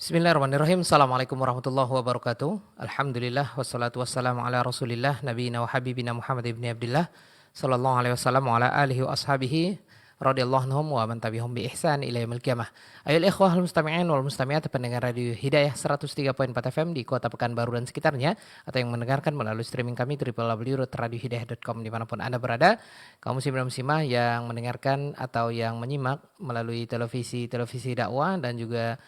Bismillahirrahmanirrahim. Assalamualaikum warahmatullahi wabarakatuh. Alhamdulillah wassalatu wassalamu ala Rasulillah nabiyina wa habibina Muhammad ibn Abdullah sallallahu alaihi wasallam wa ala alihi wa ashabihi radhiyallahu anhum wa man tabi'ahum bi ihsan ila yaumil qiyamah. Ayol ikhwah mustami'in wal mustami'at pendengar radio Hidayah 103.4 FM di Kota Pekanbaru dan sekitarnya atau yang mendengarkan melalui streaming kami www.radiohidayah.com dimanapun Anda berada. Kaum muslim dan muslimah yang mendengarkan atau yang menyimak melalui televisi dakwah dan juga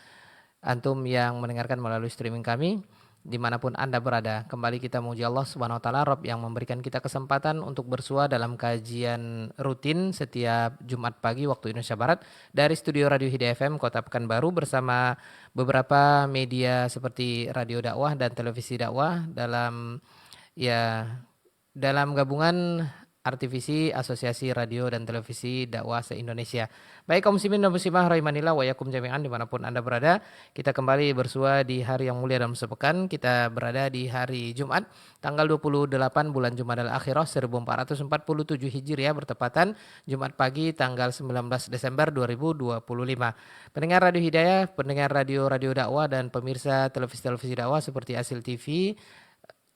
antum yang mendengarkan melalui streaming kami dimanapun Anda berada. Kembali kita memuji Allah Subhanahu wa taala, Rabb yang memberikan kita kesempatan untuk bersua dalam kajian rutin setiap Jumat pagi waktu Indonesia Barat dari studio Radio Hidayah FM Kota Pekanbaru bersama beberapa media seperti radio dakwah dan televisi dakwah dalam gabungan Artivisi Asosiasi Radio dan Televisi Dakwah se-Indonesia. Baik kaum muslimin dan muslimah rahimanillah wa yakum jami'an dimanapun Anda berada. Kita kembali bersua di hari yang mulia dalam sepekan. Kita berada di hari Jumat tanggal 28 bulan Jumadal Akhirah 1447 Hijriah bertepatan Jumat pagi tanggal 19 Desember 2025. Pendengar Radio Hidayah, pendengar radio dakwah dan pemirsa televisi dakwah seperti Asil TV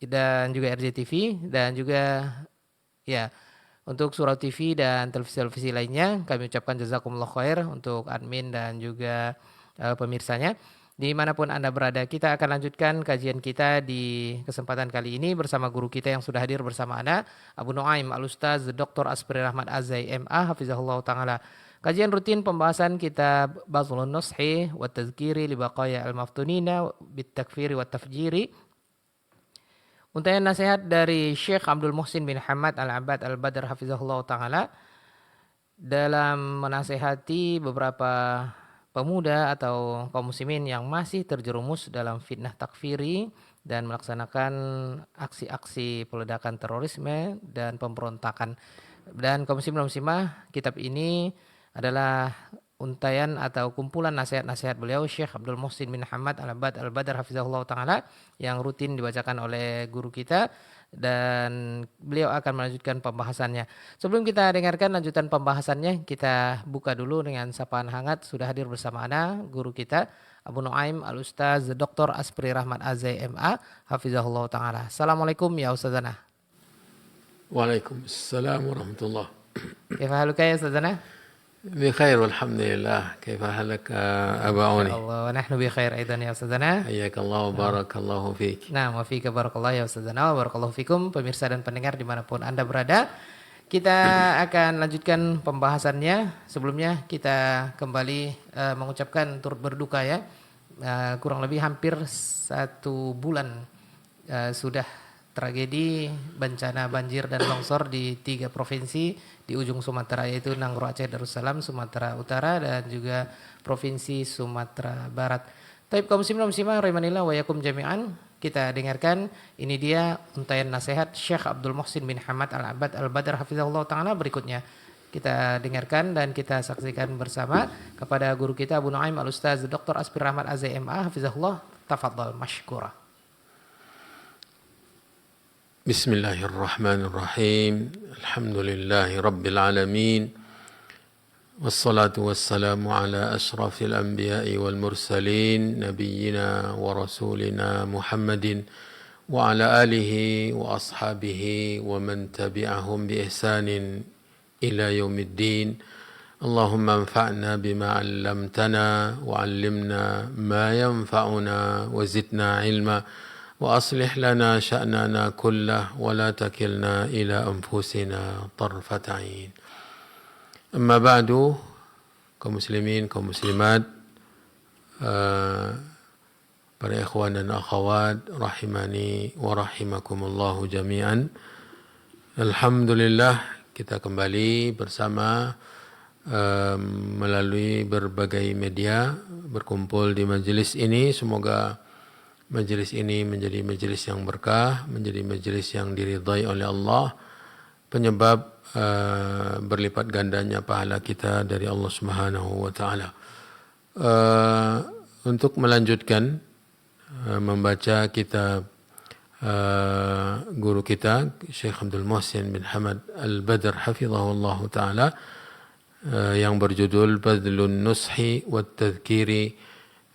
dan juga RJTV dan juga untuk Surau TV dan televisi lainnya kami ucapkan jazakumullah khair untuk admin dan juga pemirsanya. Dimanapun Anda berada, kita akan lanjutkan kajian kita di kesempatan kali ini bersama guru kita yang sudah hadir bersama Anda, Abu Nuaim Al-Ustaz Dr. Asbri Rahmat Azai MA Hafizahullah Ta'ala. Kajian rutin pembahasan kitab Bazlun Nushi wa Tazkiri li Baqaya Al-Maftunina bit Takfiri wa Tafjiri. Untayan nasihat dari Syekh Abdul Muhsin bin Hamad Al-Abbad Al-Badr Hafizahullah Ta'ala dalam menasehati beberapa pemuda atau kaum muslimin yang masih terjerumus dalam fitnah takfiri dan melaksanakan aksi-aksi peledakan terorisme dan pemberontakan. Dan kaum muslimin dan muslimah, kitab ini adalah untayan atau kumpulan nasihat-nasihat beliau Syekh Abdul Muhsin bin Hamad Al-Abbad Al-Badr Hafizahullah Ta'ala yang rutin dibacakan oleh guru kita dan beliau akan melanjutkan pembahasannya. Sebelum kita dengarkan lanjutan pembahasannya, kita buka dulu dengan sapaan hangat. Sudah hadir bersama Anda guru kita Abu Nuaim Al-Ustaz Dr. Asbri Rahmat Azai MA Hafizahullah Ta'ala. Assalamualaikum ya Ustazana. Waalaikumsalam warahmatullah. Kaifa haluka ya Ustazana? بخير والحمد لله كيف حالك أبا عوني الله ونحن بخير أيضا يا أستاذنا حياك الله وبارك الله فيك Nah, wa fika barakallah ya Ustazana wa barakallahu fikum pemirsa dan pendengar dimanapun Anda berada. Kita akan lanjutkan pembahasannya. Sebelumnya kita kembali mengucapkan turut berduka ya. Kurang lebih hampir 1 bulan sudah tragedi bencana banjir dan longsor di 3 provinsi di ujung Sumatera yaitu Nangro Aceh Darussalam Sumatera Utara dan juga Provinsi Sumatera Barat. Taib kaum muslimin dan muslimah rahimanillah wa yakum jami'an. Kita dengarkan ini dia untayan nasihat Syekh Abdul Muhsin bin Hamad Al-Abbad Al-Badr Hafizahullah Ta'ala berikutnya. Kita dengarkan dan kita saksikan bersama kepada guru kita Abu Nuaim Al-Ustaz Dr. Asbri Rahmat Azai MA Hafizahullah. Tafadhal mashkura. بسم الله الرحمن الرحيم الحمد لله رب العالمين والصلاة والسلام على أشرف الأنبياء والمرسلين نبينا ورسولنا محمد وعلى آله وأصحابه ومن تبعهم بإحسان إلى يوم الدين اللهم انفعنا بما علمتنا وعلمنا ما ينفعنا وزدنا علما وأصلح لنا شأننا كله ولا تكلنا إلى أنفسنا طرفة عين أما بعد kaum muslimin, kaum muslimat, para ikhwan dan akhwat rahimani wa rahimakumullahu jami'an. Alhamdulillah kita kembali bersama melalui berbagai media berkumpul di majelis ini. Semoga majelis ini menjadi majelis yang berkah, menjadi majelis yang diridhai oleh Allah, penyebab berlipat gandanya pahala kita dari Allah Subhanahu wa taala. Untuk melanjutkan membaca kitab guru kita Syekh Abdul Muhsin bin Hamad Al-Badr hafizahullah taala yang berjudul Bazlun Nushi wa Tadhkiri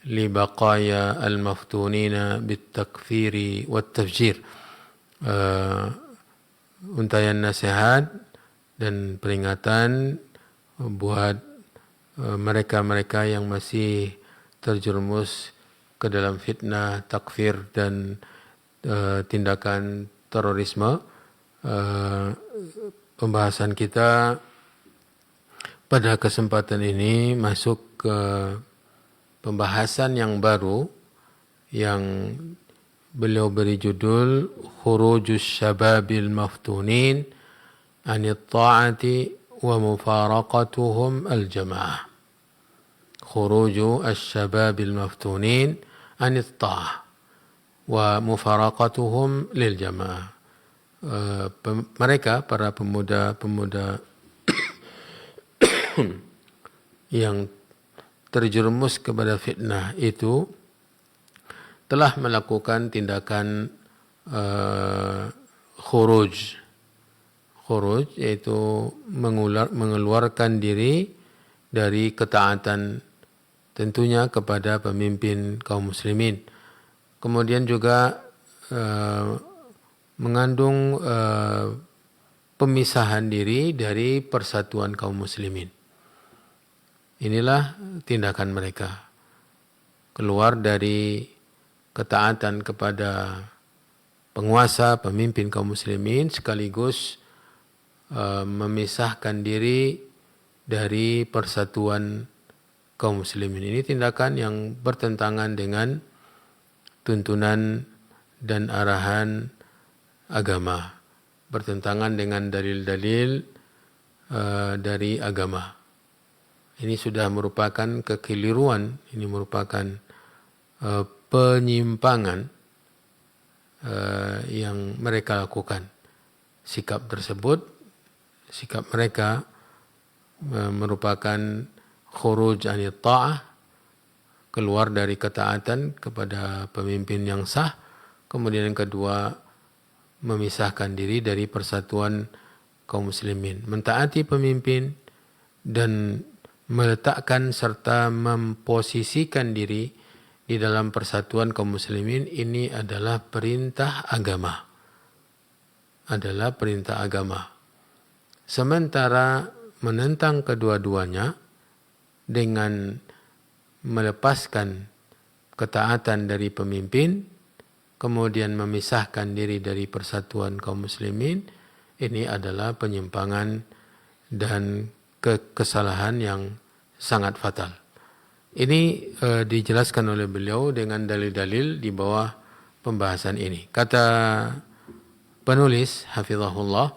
لبقايا المفتونين بالتكفير والتفجير. Untayan nasihat dan peringatan buat mereka-mereka yang masih terjerumus ke dalam fitnah, takfir dan tindakan terorisme. Pembahasan kita pada kesempatan ini masuk ke pembahasan yang baru yang beliau beri judul Khurujus Syababil Maftunin Anit Ta'ati wa Mufaraqatuhum Al-Jama'ah. Khuruju Asyababil Maftunin Anit Ta'ah wa Mufaraqatuhum Lil Jama'ah. Mereka, para pemuda-pemuda yang terjerumus kepada fitnah itu telah melakukan tindakan khuruj yaitu mengeluarkan diri dari ketaatan tentunya kepada pemimpin kaum muslimin. Kemudian juga mengandung pemisahan diri dari persatuan kaum muslimin. Inilah tindakan mereka. Keluar dari ketaatan kepada penguasa, pemimpin kaum muslimin, sekaligus memisahkan diri dari persatuan kaum muslimin. Ini tindakan yang bertentangan dengan tuntunan dan arahan agama, bertentangan dengan dalil-dalil dari agama. Ini sudah merupakan kekeliruan, ini merupakan penyimpangan yang mereka lakukan. Sikap mereka merupakan khuruj anit ta'ah, keluar dari ketaatan kepada pemimpin yang sah. Kemudian yang kedua, memisahkan diri dari persatuan kaum muslimin. Mentaati pemimpin dan meletakkan serta memposisikan diri di dalam persatuan kaum muslimin, ini adalah perintah agama. Sementara menentang kedua-duanya dengan melepaskan ketaatan dari pemimpin, kemudian memisahkan diri dari persatuan kaum muslimin, ini adalah penyimpangan dan kesalahan yang sangat fatal. Ini dijelaskan oleh beliau dengan dalil-dalil di bawah pembahasan ini. Kata penulis, hafizahullah,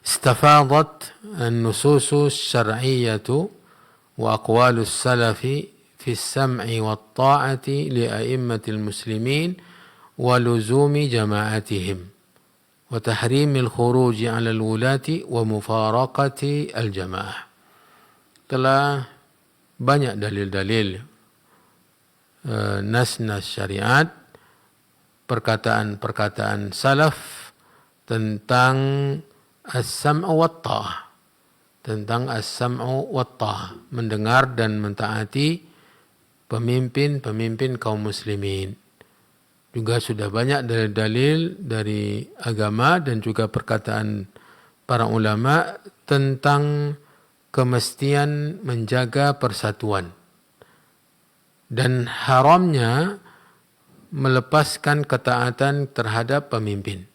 istafadat an-nususu syar'iyyatu wa aqwalus salafi fi as-sam'i wat-ta'ati li a'immatil muslimin wa luzumi jama'atihim وتحريم الخروج على الولاة ومفارقة الجماعة. Telah banyak dalil-dalil, nas-nas syariat, perkataan-perkataan salaf tentang as-sam'u wat-ta'ah, mendengar dan mentaati pemimpin kaum muslimin. Juga sudah banyak dalil-dalil dari agama dan juga perkataan para ulama tentang kemestian menjaga persatuan dan haramnya melepaskan ketaatan terhadap pemimpin,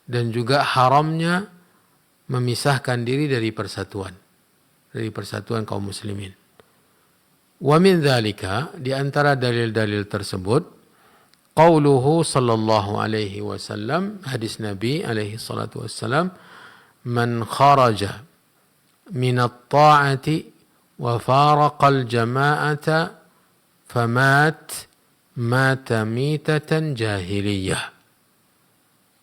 dan juga haramnya memisahkan diri dari persatuan kaum muslimin. Wa min dzalika, di antara dalil-dalil tersebut, qauluhu sallallahu alaihi wasallam, hadis Nabi alaihi salatu wassalam, man kharaja min at-ta'ati wa faraqa al-jama'ata famat mata mitatan jahiliyah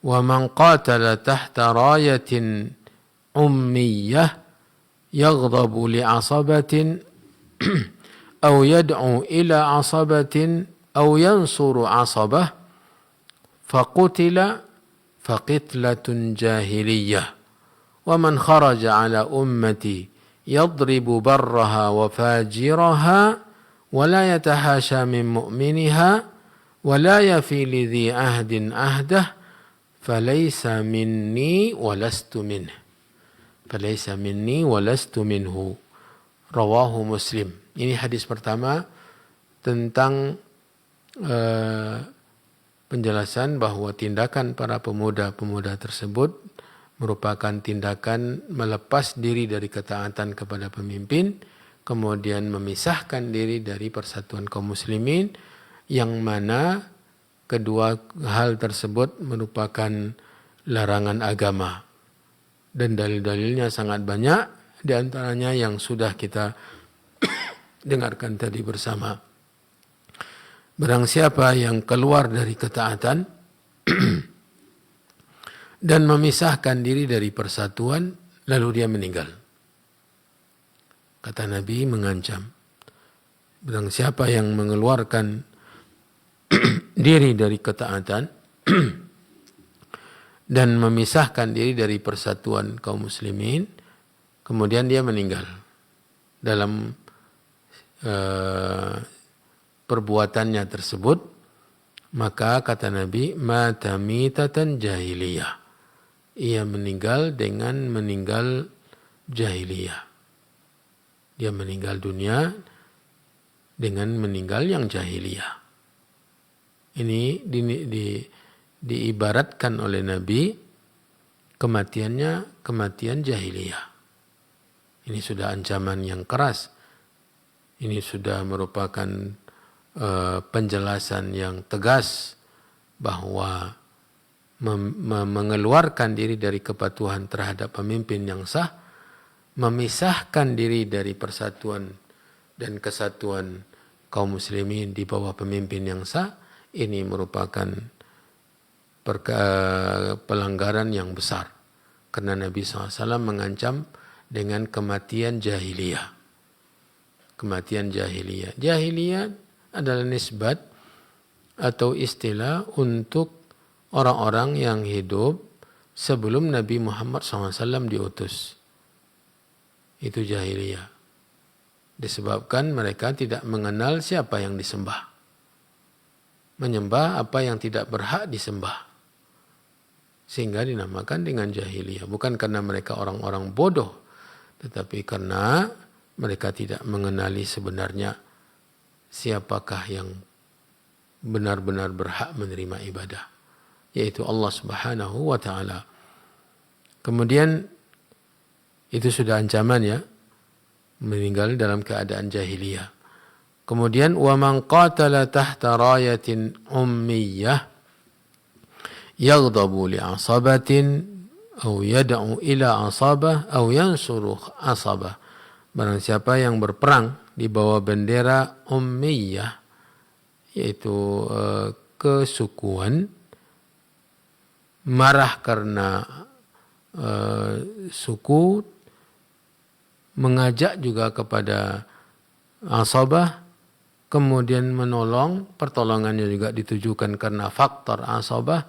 wa man qatala tahta rayatin ummiyah yaghdabu li'asabatin aw yad'u ila asabatin أو ينصر عصبة فقتل فقتلة جاهلية ومن خرج على أمتي يضرب برها وفاجرها ولا يتحاشى من مؤمنها ولا يفي لذي عهد عهده فليس مني ولست منه فليس مني ولست منه rawahu Muslim. Ini hadis pertama tentang penjelasan bahwa tindakan para pemuda-pemuda tersebut merupakan tindakan melepas diri dari ketaatan kepada pemimpin, kemudian memisahkan diri dari persatuan kaum muslimin, yang mana kedua hal tersebut merupakan larangan agama. Dan dalil-dalilnya sangat banyak, di antaranya yang sudah kita dengarkan tadi bersama. Barang siapa yang keluar dari ketaatan dan memisahkan diri dari persatuan, lalu dia meninggal. Kata Nabi mengancam, barang siapa yang mengeluarkan diri dari ketaatan dan memisahkan diri dari persatuan kaum muslimin, kemudian dia meninggal dalam perbuatannya tersebut, maka kata Nabi, mata mitatan jahiliyah, ia meninggal dengan meninggal jahiliyah. Dia meninggal dunia dengan meninggal yang jahiliyah. Ini diibaratkan oleh Nabi, kematiannya kematian jahiliyah. Ini sudah ancaman yang keras. Ini sudah merupakan penjelasan yang tegas bahwa mengeluarkan diri dari kepatuhan terhadap pemimpin yang sah, memisahkan diri dari persatuan dan kesatuan kaum muslimin di bawah pemimpin yang sah, ini merupakan pelanggaran yang besar. Karena Nabi SAW mengancam dengan kematian jahiliyah. Kematian jahiliyah. Jahiliyah adalah nisbat atau istilah untuk orang-orang yang hidup sebelum Nabi Muhammad SAW diutus. Itu jahiliyah. Disebabkan mereka tidak mengenal siapa yang disembah. Menyembah apa yang tidak berhak disembah. Sehingga dinamakan dengan jahiliyah. Bukan karena mereka orang-orang bodoh, tetapi karena mereka tidak mengenali sebenarnya siapakah yang benar-benar berhak menerima ibadah, yaitu Allah Subhanahu wa taala. Kemudian itu sudah ancaman ya, meninggal dalam keadaan jahiliyah. Kemudian wa man qatala tahta rayatin ummiyah yaghdabu li asabatin aw yad'u ila asabah aw yansuru asabah. Barang siapa yang berperang di bawah bendera ummiyah, yaitu kesukuan, marah karena suku, mengajak juga kepada asabah, kemudian menolong, pertolongannya juga ditujukan karena faktor asabah,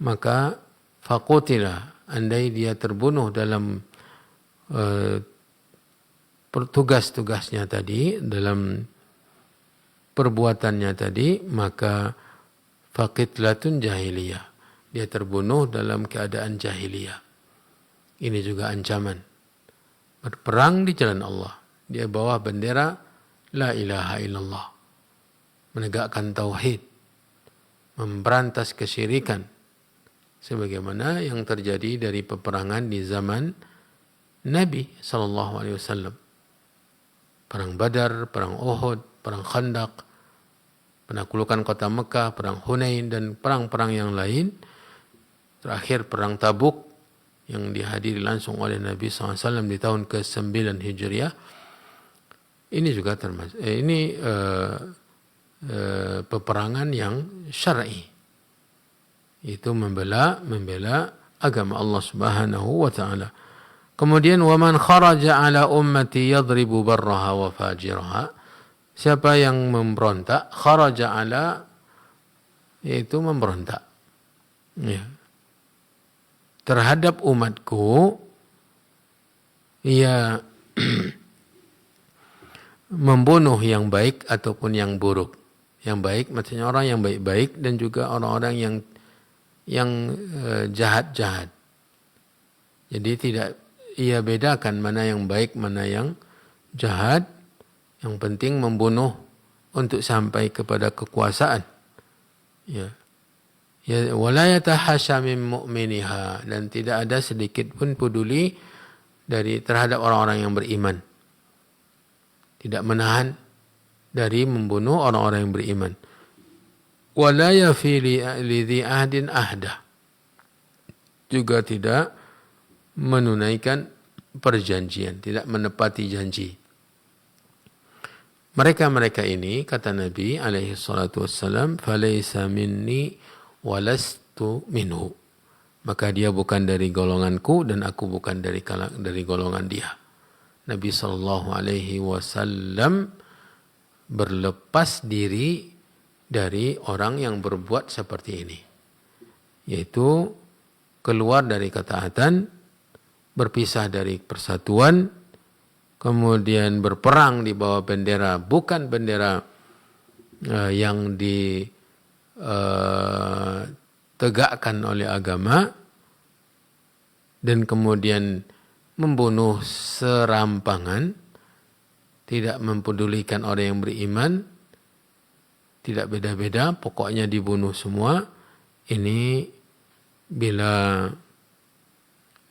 maka faqutila, andai dia terbunuh dalam tugas-tugasnya tadi, dalam perbuatannya tadi, maka faqitlatun jahiliyah, dia terbunuh dalam keadaan jahiliyah. Ini juga ancaman. Berperang di jalan Allah, dia bawa bendera la ilaha illallah, menegakkan tauhid, memberantas kesyirikan, sebagaimana yang terjadi dari peperangan di zaman Nabi SAW. Perang Badar, perang Uhud, perang Khandaq, penaklukan kota Mekah, perang Hunain, dan perang-perang yang lain. Terakhir perang Tabuk yang dihadiri langsung oleh Nabi SAW di tahun ke-9 Hijriah. Ini juga termasuk peperangan yang syar'i. Itu membela agama Allah Subhanahu wa taala. Kemudian waman kharaja ala ummati yadribu barraha wa fajiraha. Siapa yang memberontak, kharaja ala, yaitu memberontak, ya, terhadap umatku, ia membunuh yang baik ataupun yang buruk. Yang baik maksudnya orang yang baik-baik dan juga orang-orang yang jahat-jahat. Jadi tidak ia bedakan mana yang baik, mana yang jahat. Yang penting membunuh untuk sampai kepada kekuasaan. Ya. Ya, wala yatahasha min mu'miniha, dan tidak ada sedikit pun peduli terhadap orang-orang yang beriman. Tidak menahan dari membunuh orang-orang yang beriman. Wala yafi li dhi ahdin ahdah. Juga tidak menunaikan perjanjian, tidak menepati janji. Mereka-mereka ini, kata Nabi alaihi salatu wassalam, falaysa minni walastu minhu. Maka dia bukan dari golonganku dan aku bukan dari golongan dia. Nabi sallallahu alaihi wasallam berlepas diri dari orang yang berbuat seperti ini. Yaitu keluar dari ketaatan, berpisah dari persatuan, kemudian berperang di bawah bendera, bukan bendera yang ditegakkan oleh agama, dan kemudian membunuh serampangan, tidak mempedulikan orang yang beriman, tidak beda-beda, pokoknya dibunuh semua. Ini bila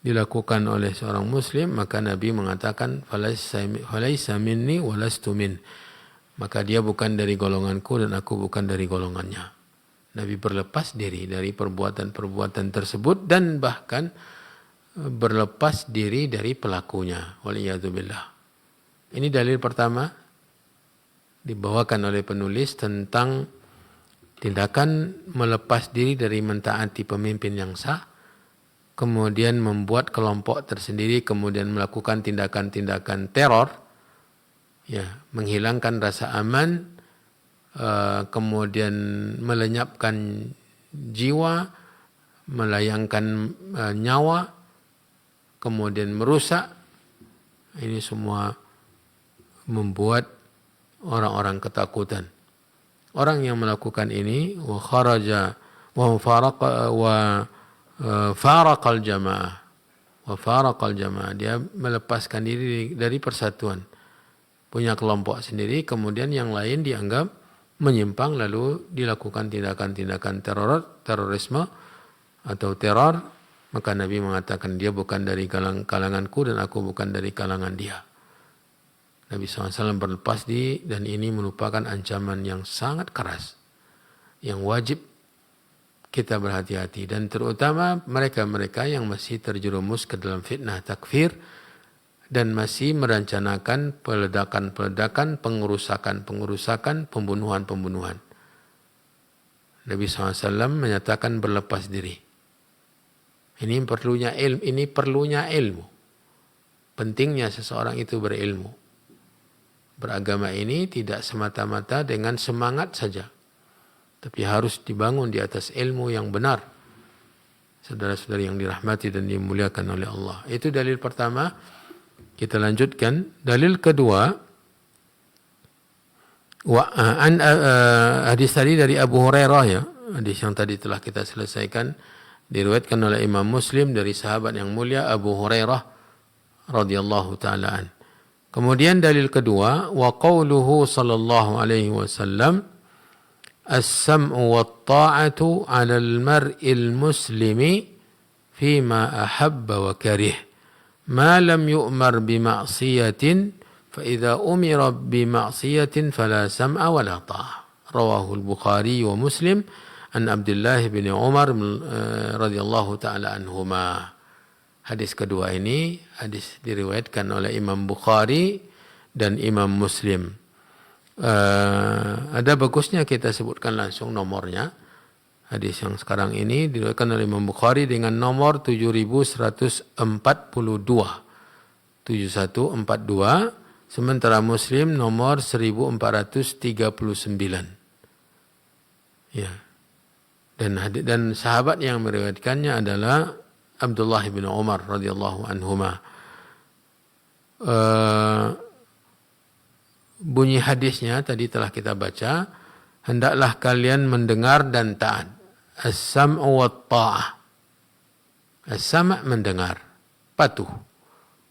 dilakukan oleh seorang muslim, maka Nabi mengatakan falaysa minni walastu min. Maka dia bukan dari golonganku dan aku bukan dari golongannya. Nabi berlepas diri dari perbuatan-perbuatan tersebut dan bahkan berlepas diri dari pelakunya. Waliyadzubillah. Ini dalil pertama dibawakan oleh penulis tentang tindakan melepas diri dari mentaati pemimpin yang sah, kemudian membuat kelompok tersendiri, kemudian melakukan tindakan-tindakan teror, ya, menghilangkan rasa aman, kemudian melenyapkan jiwa, melayangkan nyawa, kemudian merusak. Ini semua membuat orang-orang ketakutan. Orang yang melakukan ini wa kharaja wa faraqa wa faraqal jamaah, dia melepaskan diri dari persatuan, punya kelompok sendiri, kemudian yang lain dianggap menyimpang, lalu dilakukan tindakan-tindakan terorisme atau teror. Maka Nabi mengatakan dia bukan dari kalanganku dan aku bukan dari kalangan dia. Nabi SAW berlepas diri, dan ini merupakan ancaman yang sangat keras, yang wajib kita berhati-hati, dan terutama mereka-mereka yang masih terjerumus ke dalam fitnah takfir dan masih merencanakan peledakan-peledakan, pengerusakan, pembunuhan-pembunuhan. Nabi SAW menyatakan berlepas diri. Ini perlunya ilmu. Pentingnya seseorang itu berilmu. Beragama ini tidak semata-mata dengan semangat saja, tapi harus dibangun di atas ilmu yang benar. Saudara-saudari yang dirahmati dan dimuliakan oleh Allah. Itu dalil pertama. Kita lanjutkan. Dalil kedua, hadis tadi dari Abu Hurairah, ya. Hadis yang tadi telah kita selesaikan diriwayatkan oleh Imam Muslim dari sahabat yang mulia Abu Hurairah radhiyallahu taala an. Kemudian dalil kedua, wa qauluhu sallallahu alaihi wasallam, as-sam'u wat-ta'atu 'ala al-mar'il muslimi fima ahabba wa karih ma lam yu'mar bi ma'siyatin fa idza umira bi ma'siyatin fala sam'a wa la ta'ah. Rawahu al-Bukhari wa Muslim an Abdullah bin Umar radhiyallahu taala anhuma. Hadis kedua ini hadis diriwayatkan oleh Imam Bukhari dan Imam Muslim. Ada bagusnya kita sebutkan langsung nomornya. Hadis yang sekarang ini diriwayatkan oleh Imam Bukhari dengan nomor 7142. 7142, sementara Muslim nomor 1439. Ya. Dan sahabat yang meriwayatkannya adalah Abdullah bin Umar radhiyallahu anhuma. bunyi hadisnya tadi telah kita baca, hendaklah kalian mendengar dan taat. As-sam'u wa ta'ah. As-sam' mendengar, patuh.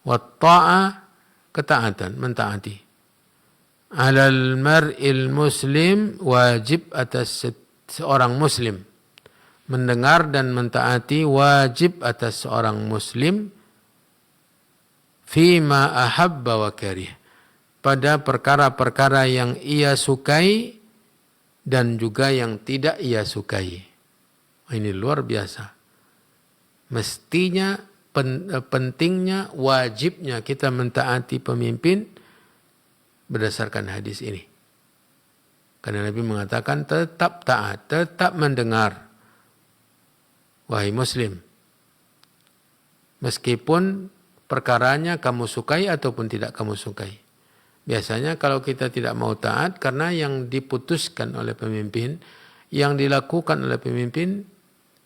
Wa ta'ah ketaatan, mentaati. Alal mar'il muslim, wajib atas seorang muslim. Mendengar dan mentaati wajib atas seorang muslim. Fima ahabba wa karih. Pada perkara-perkara yang ia sukai dan juga yang tidak ia sukai. Ini luar biasa. Mestinya, pentingnya, wajibnya kita mentaati pemimpin berdasarkan hadis ini. Karena Nabi mengatakan tetap taat, tetap mendengar. Wahai muslim, meskipun perkaranya kamu sukai ataupun tidak kamu sukai. Biasanya kalau kita tidak mau taat karena yang diputuskan oleh pemimpin, yang dilakukan oleh pemimpin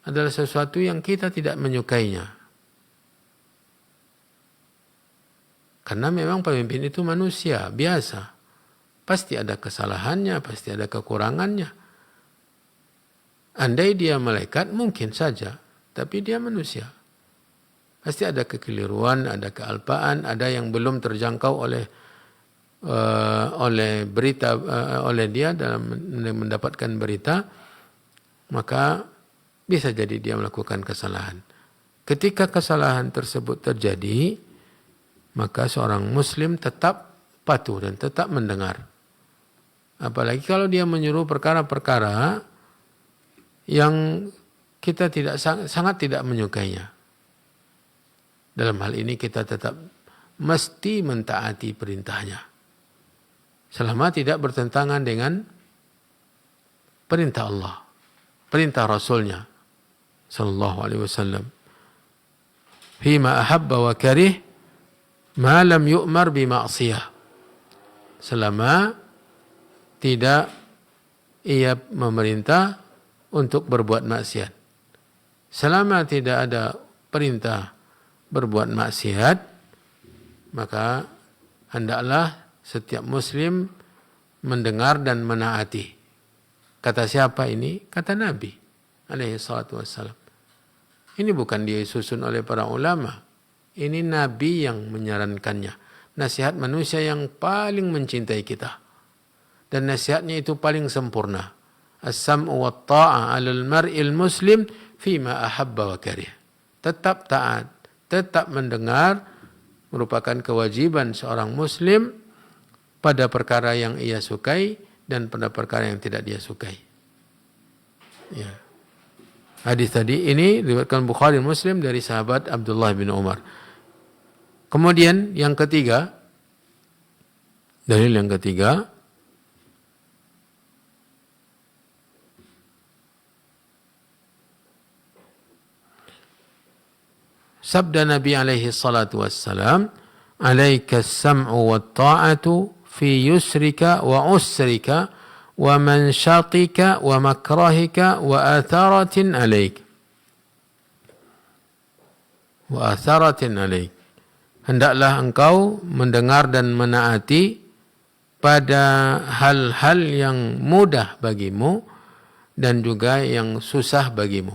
adalah sesuatu yang kita tidak menyukainya. Karena memang pemimpin itu manusia, biasa. Pasti ada kesalahannya, pasti ada kekurangannya. Andai dia malaikat, mungkin saja. Tapi dia manusia. Pasti ada kekeliruan, ada kealpaan, ada yang belum terjangkau oleh berita, oleh dia dalam mendapatkan berita. Maka bisa jadi dia melakukan kesalahan. Ketika kesalahan tersebut terjadi, maka seorang muslim tetap patuh dan tetap mendengar. Apalagi kalau dia menyuruh perkara-perkara yang kita sangat tidak menyukainya. Dalam hal ini kita tetap mesti mentaati perintahnya. Selama tidak bertentangan dengan perintah Allah, perintah Rasulnya sallallahu alaihi wasallam. Fima ahabba wa karih ma lam yu'mar bi ma'siyah. Selama tidak ia memerintah untuk berbuat maksiat. Selama tidak ada perintah berbuat maksiat, maka hendaklah setiap muslim mendengar dan menaati. Kata siapa ini? Kata Nabi alaihi salatu wassalam. Ini bukan disusun oleh para ulama. Ini Nabi yang menyarankannya. Nasihat manusia yang paling mencintai kita. Dan nasihatnya itu paling sempurna. As-sam'u wa ta'ah 'alal mar'il muslim fima ahabba wa karih. Tetap taat, tetap mendengar merupakan kewajiban seorang muslim pada perkara yang ia sukai dan pada perkara yang tidak dia sukai. Ya. Hadis tadi ini diriwayatkan Bukhari Muslim dari sahabat Abdullah bin Umar. Kemudian yang ketiga, dalil yang ketiga, sabda Nabi alaihi salatu wassalam, "Alaika as-sam'u wat-ta'atu fi yusrika wa usrika wa manshatika wa makrahika wa atharatin alaik." Wa atharatin alaik. Hendaklah engkau mendengar dan menaati pada hal-hal yang mudah bagimu dan juga yang susah bagimu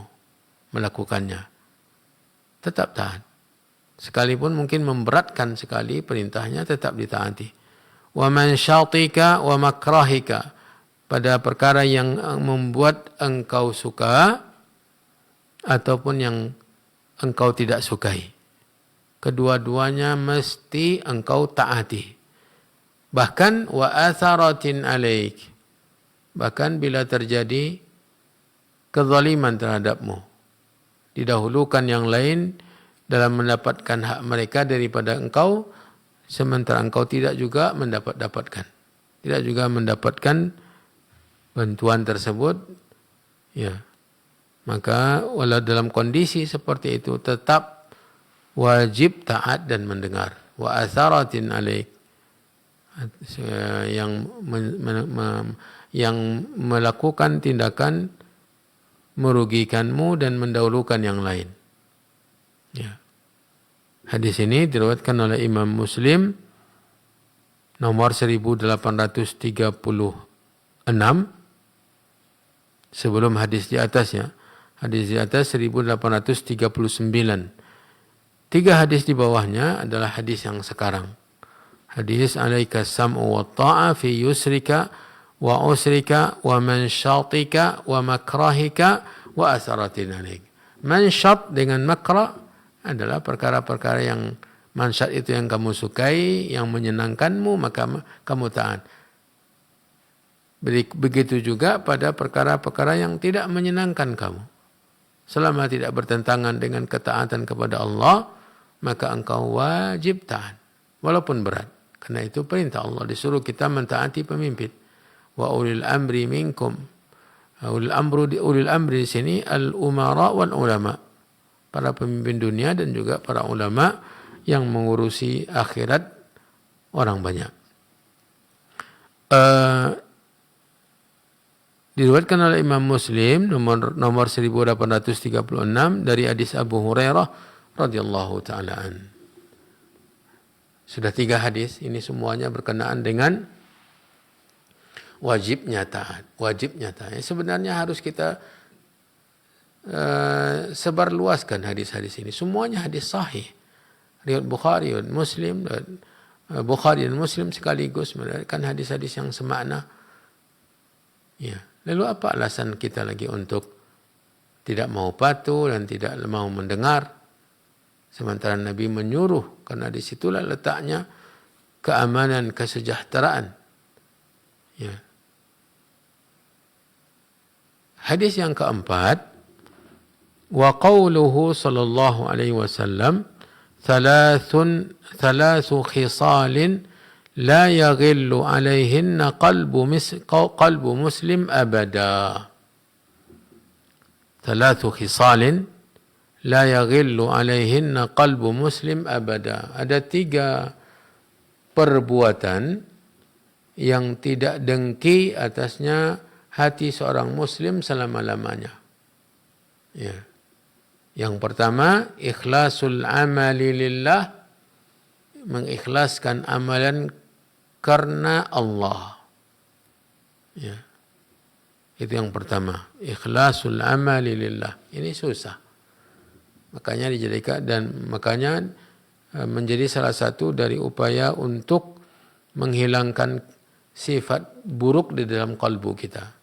melakukannya. Tetap taat. Sekalipun mungkin memberatkan sekali perintahnya, tetap ditaati. Wa manshatika wa makrahika. Pada perkara yang membuat engkau suka ataupun yang engkau tidak sukai. Kedua-duanya mesti engkau taati. Bahkan wa atharatin alaik. Bahkan bila terjadi kezaliman terhadapmu, didahulukan yang lain dalam mendapatkan hak mereka daripada engkau, sementara engkau tidak juga mendapatkan. Tidak juga mendapatkan bantuan tersebut, ya, maka walau dalam kondisi seperti itu tetap wajib taat dan mendengar. Wa atharatin alaik, yang melakukan tindakan merugikanmu dan mendahulukan yang lain. Ya. Hadis ini diriwayatkan oleh Imam Muslim nomor 1836 sebelum hadis di atasnya. Hadis di atas 1839. 3 hadis di bawahnya adalah hadis yang sekarang. Hadis alaika sam'u wa ta'a fi yusrika wa usrika wa manshatika wa makrahika wa asaratin alaik. Manshat dengan makra adalah perkara-perkara yang manshat itu yang kamu sukai, yang menyenangkanmu, maka kamu taat. Begitu juga pada perkara-perkara yang tidak menyenangkan kamu. Selama tidak bertentangan dengan ketaatan kepada Allah, maka engkau wajib taat. Walaupun berat. Karena itu perintah Allah. Disuruh kita mentaati pemimpin. Wa ulil amri minkum. Ulil amri di sini al-umara wal ulama. Para pemimpin dunia dan juga para ulama yang mengurusi akhirat orang banyak. Diriwayatkan oleh Imam Muslim nomor 1836 dari hadis Abu Hurairah radhiyallahu taala an. Sudah 3 hadis, ini semuanya berkenaan dengan wajibnya taat. Sebenarnya harus kita sebarluaskan hadis-hadis ini. Semuanya hadis sahih. Riwayat Bukhari dan Muslim, Bukhari dan Muslim sekaligus menerangkan hadis-hadis yang semakna. Ya. Lalu apa alasan kita lagi untuk tidak mau patuh dan tidak mau mendengar? Sementara Nabi menyuruh, karena disitulah letaknya keamanan, kesejahteraan. Ya. Hadis yang keempat, wa qawluhu sallallahu alaihi wasallam, thalathu khisalin la yaghillu alaihinna qalbu muslim abada. Thalathu khisalin la yaghillu alaihinna qalbu muslim abada. Ada 3 perbuatan yang tidak dengki atasnya hati seorang muslim selama-lamanya. Ya. Yang pertama, ikhlasul amali lillah, mengikhlaskan amalan karena Allah. Ya. Itu yang pertama, ikhlasul amali lillah. Ini susah. Makanya dijadikan dan makanya menjadi salah satu dari upaya untuk menghilangkan sifat buruk di dalam kalbu kita.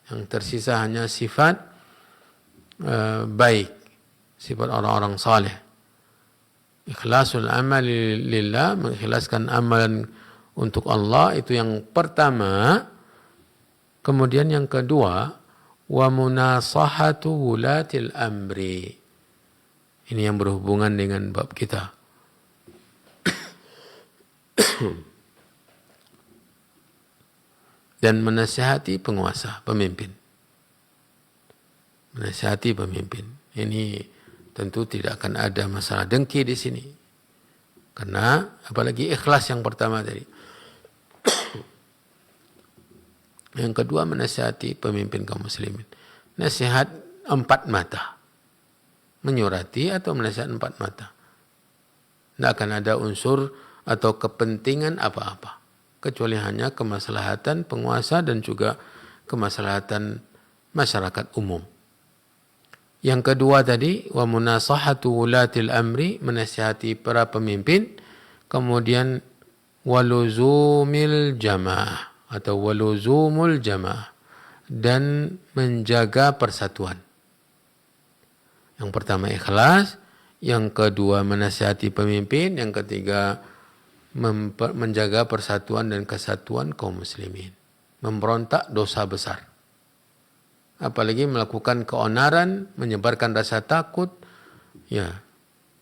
Yang tersisa hanya sifat baik, sifat orang-orang saleh. Ikhlasul amali lillah, mengikhlaskan amalan untuk Allah, itu yang pertama. Kemudian yang kedua, wa munasahatu wulatil amri. Ini yang berhubungan dengan bab kita. Dan menasihati penguasa, pemimpin. Menasihati pemimpin. Ini tentu tidak akan ada masalah dengki di sini. Karena apalagi ikhlas yang pertama tadi. Yang kedua, menasihati pemimpin kaum muslimin. Nasihat 4 mata. Menyurati atau menasihat 4 mata. Tidak akan ada unsur atau kepentingan apa-apa. Kecuali hanya kemaslahatan penguasa dan juga kemaslahatan masyarakat umum. Yang kedua tadi, wa munasahatu wulatil amri, menasihati para pemimpin. Kemudian waluzumil jamaah atau waluzumul jamaah, dan menjaga persatuan. Yang pertama ikhlas, yang kedua menasihati pemimpin, yang ketiga menjaga persatuan dan kesatuan kaum muslimin. Memberontak dosa besar. Apalagi melakukan keonaran, menyebarkan rasa takut, ya,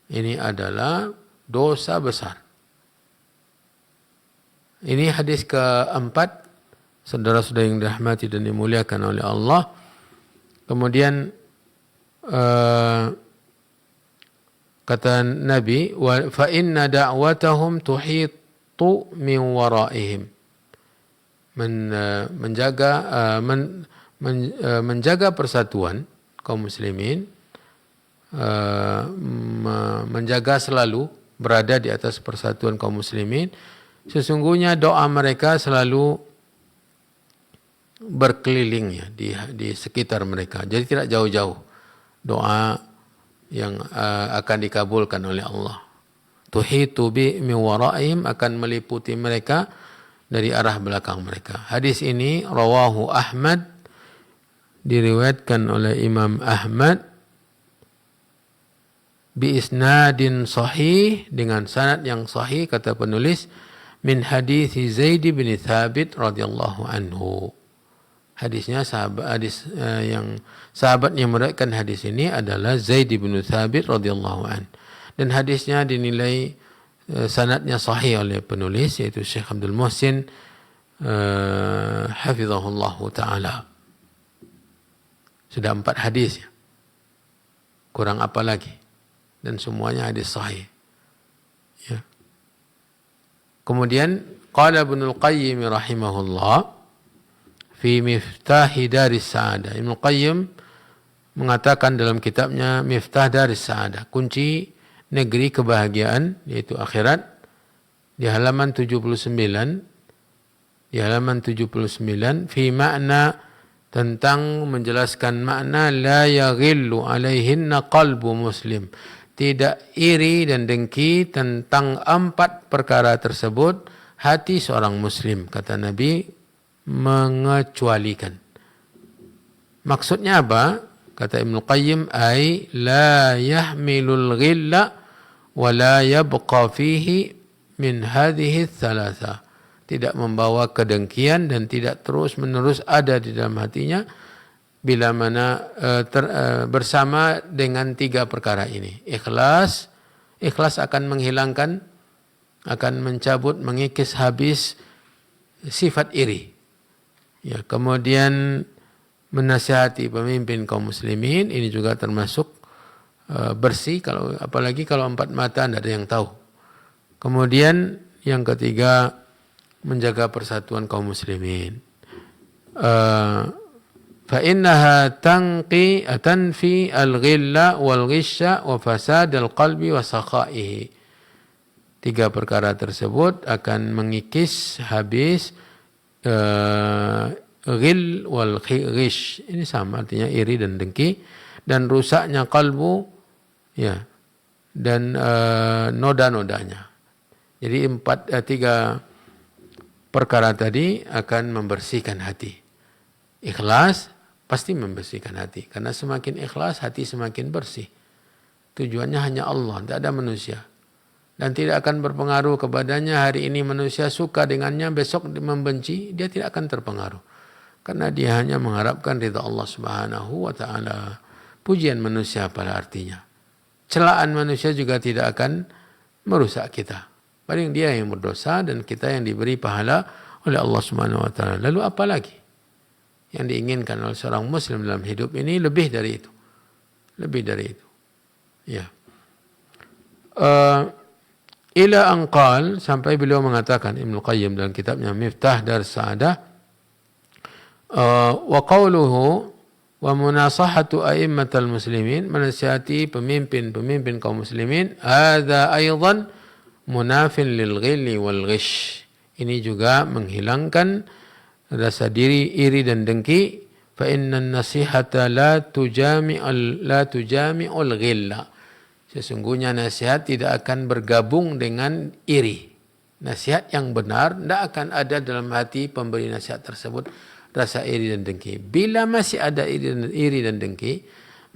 ini adalah dosa besar. Ini hadis keempat, saudara-saudara yang dirahmati dan dimuliakan oleh Allah. Kemudian kata Nabi, fa inna da'watahum tuhitu min waraihim. Menjaga persatuan kaum muslimin, menjaga selalu berada di atas persatuan kaum muslimin, sesungguhnya doa mereka selalu berkeliling ya di sekitar mereka. Jadi tidak jauh-jauh doa yang akan dikabulkan oleh Allah. Tuhitu bi min waraihim, akan meliputi mereka dari arah belakang mereka. Hadis ini rawahu Ahmad, diriwayatkan oleh Imam Ahmad bi isnadin sahih, dengan sanad yang sahih, kata penulis, min hadis Zaid bin Thabit radhiyallahu anhu. Hadisnya sahabat yang meriwayatkan hadis ini adalah Zaid bin Thabit radhiyallahu an. Dan hadisnya dinilai sanadnya sahih oleh penulis, yaitu Syekh Abdul Muhsin hafizahullahu taala. Sudah 4 hadis ya. Kurang apa lagi? Dan semuanya hadis sahih. Ya. Kemudian qala Ibnul Qayyim rahimahullah fi Miftahi Daris Sa'adah. Ibnu Qayyim mengatakan dalam kitabnya Miftah Daris Sa'adah, kunci negeri kebahagiaan, yaitu akhirat, di halaman 79, fi makna, tentang menjelaskan makna la yaghillu alaihinna qalbu muslim, tidak iri dan dengki tentang 4 perkara tersebut hati seorang muslim, kata Nabi, mengecualikan. Maksudnya apa? Kata Ibnu Qayyim, ay la yahmilul ghilla wa la yabqa fihi min hadhihi thalatha, tidak membawa kedengkian dan tidak terus-menerus ada di dalam hatinya bila mana bersama dengan 3 perkara ini. Ikhlas akan menghilangkan, akan mencabut, mengikis habis sifat iri. Ya, kemudian menasihati pemimpin kaum muslimin, ini juga termasuk bersih, apalagi kalau 4 mata tidak ada yang tahu. Kemudian yang ketiga, menjaga persatuan kaum muslimin. Fa innaha tanfi al-ghilla wal ghisha wa fasad al-qalbi wa sakhaihi. 3 perkara tersebut akan mengikis habis ghil wal ghish, ini sama artinya iri dan dengki, dan rusaknya kalbu, ya, dan noda-nodanya. Jadi 3 perkara tadi akan membersihkan hati. Ikhlas pasti membersihkan hati, karena semakin ikhlas hati semakin bersih. Tujuannya hanya Allah, tidak ada manusia. Dan tidak akan berpengaruh kepadanya, hari ini manusia suka dengannya, besok membenci, dia tidak akan terpengaruh. Karena dia hanya mengharapkan ridha Allah Subhanahu wa taala. Pujian manusia pada artinya. Celaan manusia juga tidak akan merusak kita. Paling dia yang berdosa dan kita yang diberi pahala oleh Allah Subhanahu wa taala. Lalu apa lagi yang diinginkan oleh seorang muslim dalam hidup ini? Lebih dari itu. Lebih dari itu. Ya. Ila anqal, sampai beliau mengatakan, Ibnu Qayyim dalam kitabnya Miftah Daris Sa'adah, wa qawluhu wa munasahatu a'immatal muslimin, menasihati pemimpin kaum muslimin, hadza aidan munafin lil ghilli wal ghish, ini juga menghilangkan rasa iri dan dengki. Fa inna nasihata la tujami'ul ghilla, sesungguhnya nasihat tidak akan bergabung dengan iri. Nasihat yang benar tidak akan ada dalam hati pemberi nasihat tersebut rasa iri dan dengki. Bila masih ada iri dan dengki,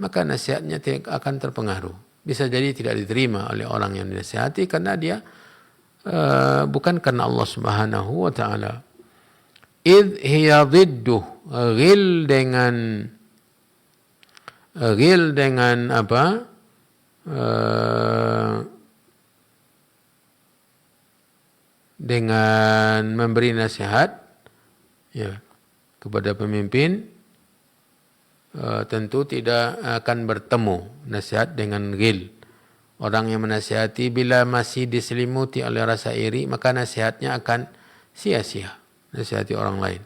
maka nasihatnya tidak akan terpengaruh. Bisa jadi tidak diterima oleh orang yang dinasihati karena dia bukan karena Allah Subhanahu wa taala. Idh hiya dhidduh, ghil dengan apa? Dengan memberi nasihat, ya, kepada pemimpin, tentu tidak akan bertemu nasihat dengan ghil. Orang yang menasihati bila masih diselimuti oleh rasa iri, maka nasihatnya akan sia-sia, nasihati orang lain.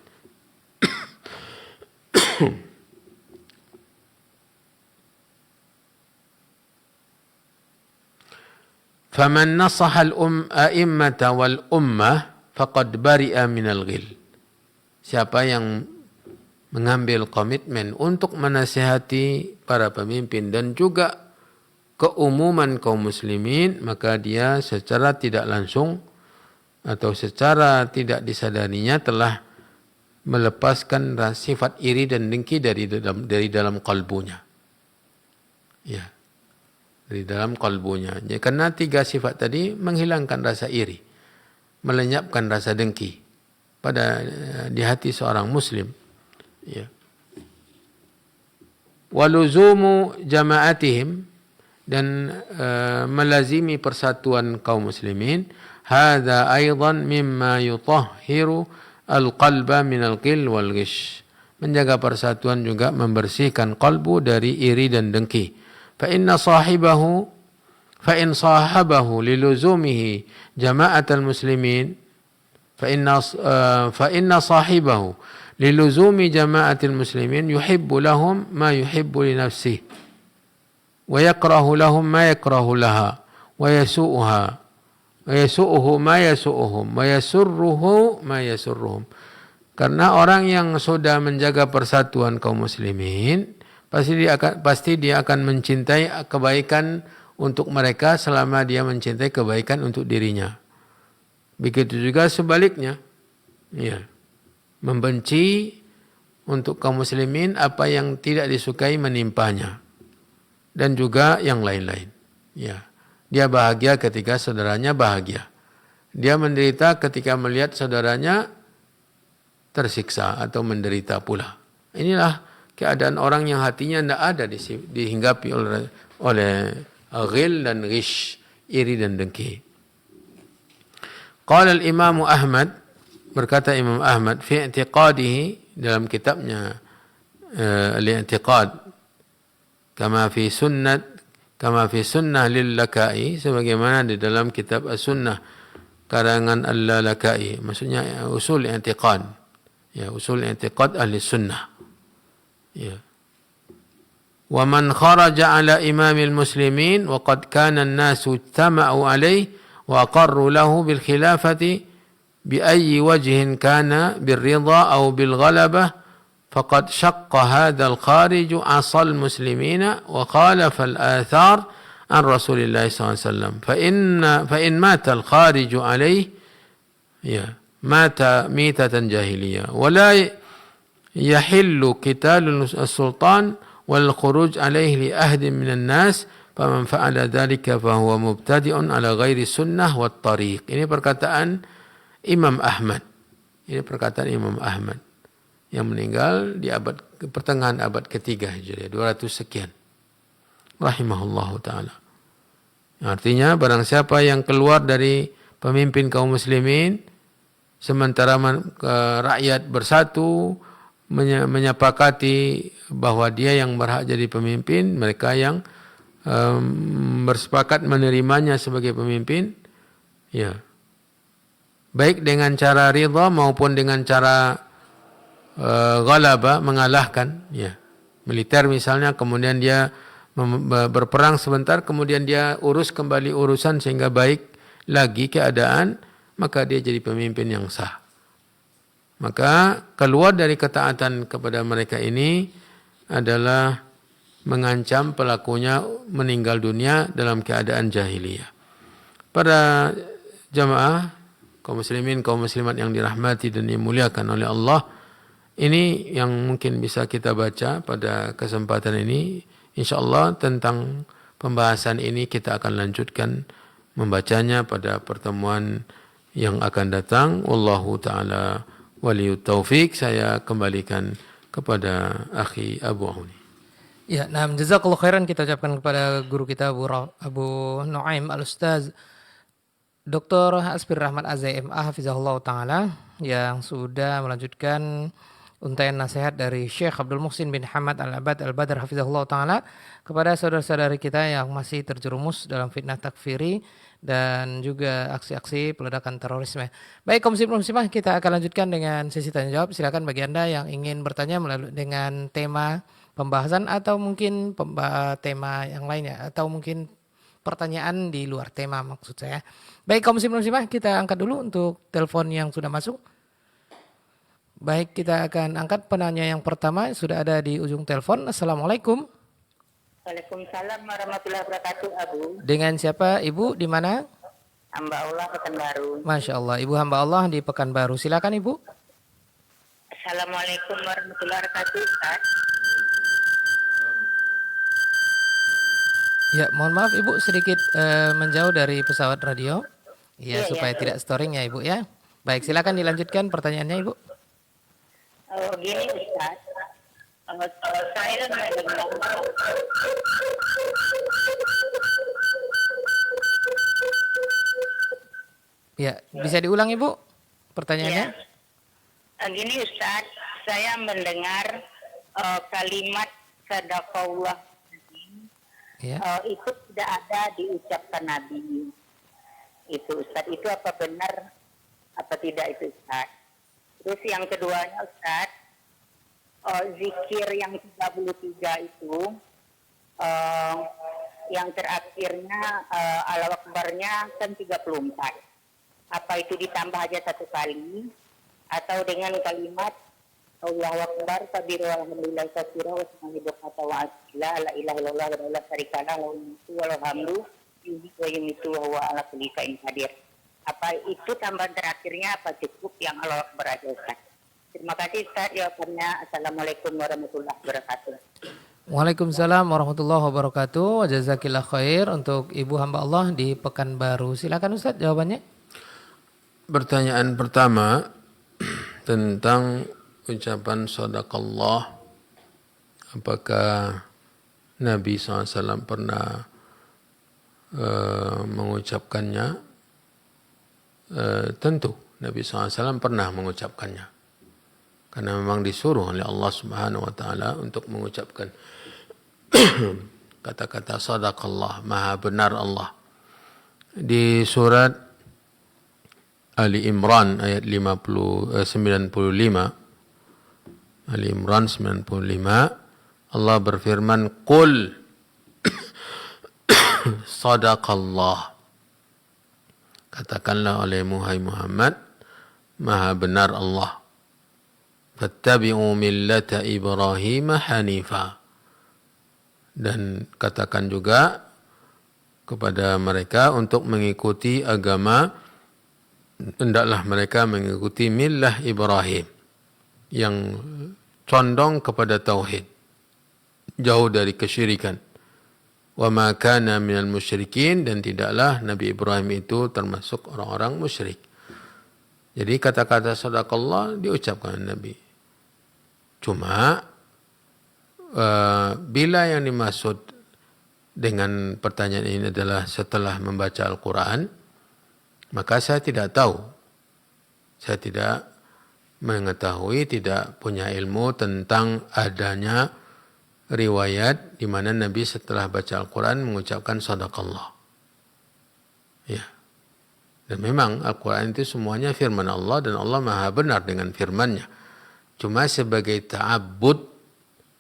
Faman nasaha al-a'immata wal ummah, faqad bari'a minal ghil. Siapa yang mengambil komitmen untuk menasihati para pemimpin dan juga keumuman kaum muslimin, maka dia secara tidak langsung atau secara tidak disadarinya telah melepaskan sifat iri dan dengki dari dalam kalbunya. Ya, dari dalam kalbunya. Ya, karena 3 sifat tadi menghilangkan rasa iri, melenyapkan rasa dengki di hati seorang muslim. Ya. Waluzumu jama'atihim, dan melazimi persatuan kaum muslimin. Hadza aidan mimma yutahhiru al-qalba min al-qil wal ghish. Menjaga persatuan juga membersihkan kalbu dari iri dan dengki. Fa in sahabahu liluzumihi jama'atal muslimin fa inna sahibahu liluzumi jama'atil muslimin yuhibbu lahum ma yuhibbu li nafsihi wa yakrahu lahum ma yakrahu laha wa yasu'uhu ma yasu'uhum wa yasurruhu ma yasurruhum. Karena orang yang sudah menjaga persatuan kaum muslimin pasti dia akan mencintai kebaikan untuk mereka selama dia mencintai kebaikan untuk dirinya. Begitu juga sebaliknya. Ya. Membenci untuk kaum muslimin apa yang tidak disukai menimpanya, dan juga yang lain-lain. Ya, dia bahagia ketika saudaranya bahagia. Dia menderita ketika melihat saudaranya tersiksa atau menderita pula. Inilah keadaan orang yang hatinya tidak ada dihinggapi oleh ghil dan ghish, iri dan dengki. Qala al-Imam Ahmad, berkata Imam Ahmad, fi i'tiqadihi, dalam kitabnya al-i'tiqad, kama fi sunnah lil-Lakai, sebagaimana di dalam kitab as-sunnah karangan al-Lakai, maksudnya usul i'tiqad, ya, usul i'tiqad ahli sunnah. Ya. Wa man kharaja ala imamil muslimin wa qad kana an-nasu tama'u alayhi wa aqarru lahu bil khilafati بأي وجه كان بالرضا أو بالغلبة فقد شق هذا الخارج عصى المسلمين وخالف الآثار عن رسول الله صلى الله عليه وسلم فإن مات الخارج عليه مات ميتة جاهلية ولا يحل قتال السلطان والخروج عليه لأحد من الناس فمن فعل ذلك فهو مبتدئ على غير السنة والطريق. Ini perkataan Imam Ahmad. Ini perkataan Imam Ahmad yang meninggal di pertengahan abad ketiga Hijriah, 200 sekian. Rahimahullahu ta'ala. Artinya barang siapa yang keluar dari pemimpin kaum muslimin sementara rakyat bersatu menyepakati bahwa dia yang berhak jadi pemimpin, mereka yang bersepakat menerimanya sebagai pemimpin, ya, baik dengan cara ridha maupun dengan cara ghalaba, mengalahkan, ya, militer misalnya, kemudian dia berperang sebentar, kemudian dia urus kembali urusan sehingga baik lagi keadaan, maka dia jadi pemimpin yang sah. Maka keluar dari ketaatan kepada mereka ini adalah mengancam pelakunya meninggal dunia dalam keadaan jahiliyah. Para jamaah kaum muslimin, kaum muslimat yang dirahmati dan dimuliakan oleh Allah, ini yang mungkin bisa kita baca pada kesempatan ini. InsyaAllah tentang pembahasan ini kita akan lanjutkan membacanya pada pertemuan yang akan datang. Wallahu ta'ala waliyut taufiq. Saya kembalikan kepada akhi Abu Auni. Ya, nah, jazakallahu khairan kita ucapkan kepada guru kita Abu Nuaim Al-Ustaz Dr. Hasbir Rahmat Az-MA Hafizahullah Ta'ala, yang sudah melanjutkan untaian nasihat dari Syekh Abdul Muhsin bin Hamad Al-Abad Al-Badr Hafizahullah Ta'ala kepada saudara-saudari kita yang masih terjerumus dalam fitnah takfiri dan juga aksi-aksi peledakan terorisme. Baik kaum muslimah, kita akan lanjutkan dengan sesi tanya jawab. Silakan bagi Anda yang ingin bertanya melalui dengan tema pembahasan atau mungkin tema yang lainnya, atau mungkin pertanyaan di luar tema maksud saya. Baik kaum muslimin muslimah, kita angkat dulu untuk telepon yang sudah masuk. Baik, kita akan angkat penanya yang pertama, sudah ada di ujung telepon. Assalamualaikum. Waalaikumsalam warahmatullahi wabarakatuh, Abu. Dengan siapa Ibu, di mana? Hamba Allah Pekanbaru. Masya Allah, Ibu hamba Allah di Pekanbaru. Silakan Ibu. Assalamualaikum warahmatullahi wabarakatuh, Ustaz. Ya, mohon maaf Ibu sedikit menjauh dari pesawat radio. Ya, Iya, supaya iya. tidak storing ya Ibu ya. Baik, silakan dilanjutkan pertanyaannya Ibu. Gini Ustaz, saya mendengar Ya, bisa diulang Ibu pertanyaannya? Gini Ustaz, saya mendengar kalimat sadaqallah Ya. itu tidak ada diucapkan Nabi. Itu Ustaz, itu apa benar apa tidak itu Ustaz? Terus yang keduanya Ustaz, zikir yang 33 itu yang terakhirnya Allahu Akbarnya kan 34. Apa itu ditambah aja satu kali atau dengan kalimat Allahu Akbar kabiru alhamdulillah katsira wa subhanallah wa la ilaha illallah wa la syarika lahu lahul hamdu yuhyi wa yumiitu wa huwa ala kulli syai'in qadir. Apa itu tambahan terakhirnya apa cukup yang Allahu Akbar aja Ustaz? Terima kasih Ustaz jawabannya. Assalamualaikum warahmatullahi wabarakatuh. Waalaikumsalam warahmatullahi wabarakatuh. Jazakillah khair untuk Ibu hamba Allah di Pekanbaru. Silakan Ustaz jawabannya. Pertanyaan pertama tentang ucapan sadaqallah. Apakah Nabi SAW pernah mengucapkannya? Tentu Nabi SAW pernah mengucapkannya. Karena memang disuruh oleh Allah Subhanahu wa taala untuk mengucapkan kata-kata sadaqallah, maha benar Allah. Di surat Ali Imran ayat 95, Ali Imran 95, Allah berfirman, "Qul sadaqallah." Katakanlah oleh Muhammad, maha benar Allah. Fattabi'u millata Ibrahim hanifa. Dan katakan juga kepada mereka untuk mengikuti agama, hendaklah mereka mengikuti millah Ibrahim yang condong kepada tauhid, jauh dari kesyirikan. Wa ma kana minal musyrikin, dan tidaklah Nabi Ibrahim itu termasuk orang-orang musyrik. Jadi kata-kata sadaqallah diucapkan Nabi. Cuma bila yang dimaksud dengan pertanyaan ini adalah setelah membaca Al-Quran, maka saya tidak tahu. Saya tidak mengetahui, tidak punya ilmu tentang adanya riwayat di mana Nabi setelah baca Al-Quran mengucapkan sadaqallah. Ya. Dan memang Al-Quran itu semuanya firman Allah dan Allah maha benar dengan firman-Nya. Cuma sebagai ta'abbud,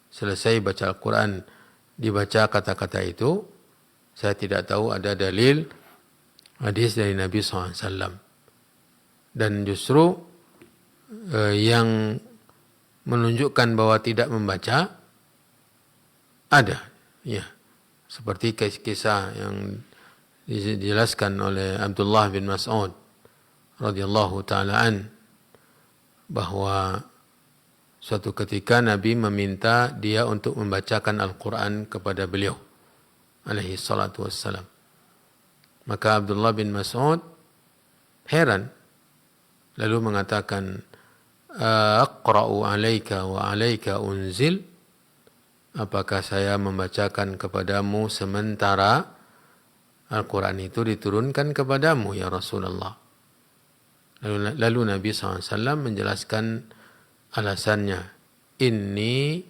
selesai baca Al-Quran dibaca kata-kata itu, saya tidak tahu ada dalil hadis dari Nabi SAW. Dan justru yang menunjukkan bahwa tidak membaca ada, ya, seperti kisah yang dijelaskan oleh Abdullah bin Mas'ud radhiyallahu taala an, bahwa suatu ketika Nabi meminta dia untuk membacakan Al-Quran kepada beliau alaihi salatu wassalam. Maka Abdullah bin Mas'ud heran, lalu mengatakan, aqra'u alaika wa alaika unzil, apakah saya membacakan kepadamu sementara Al-Quran itu diturunkan kepadamu ya Rasulullah. Lalu Nabi SAW menjelaskan alasannya, inni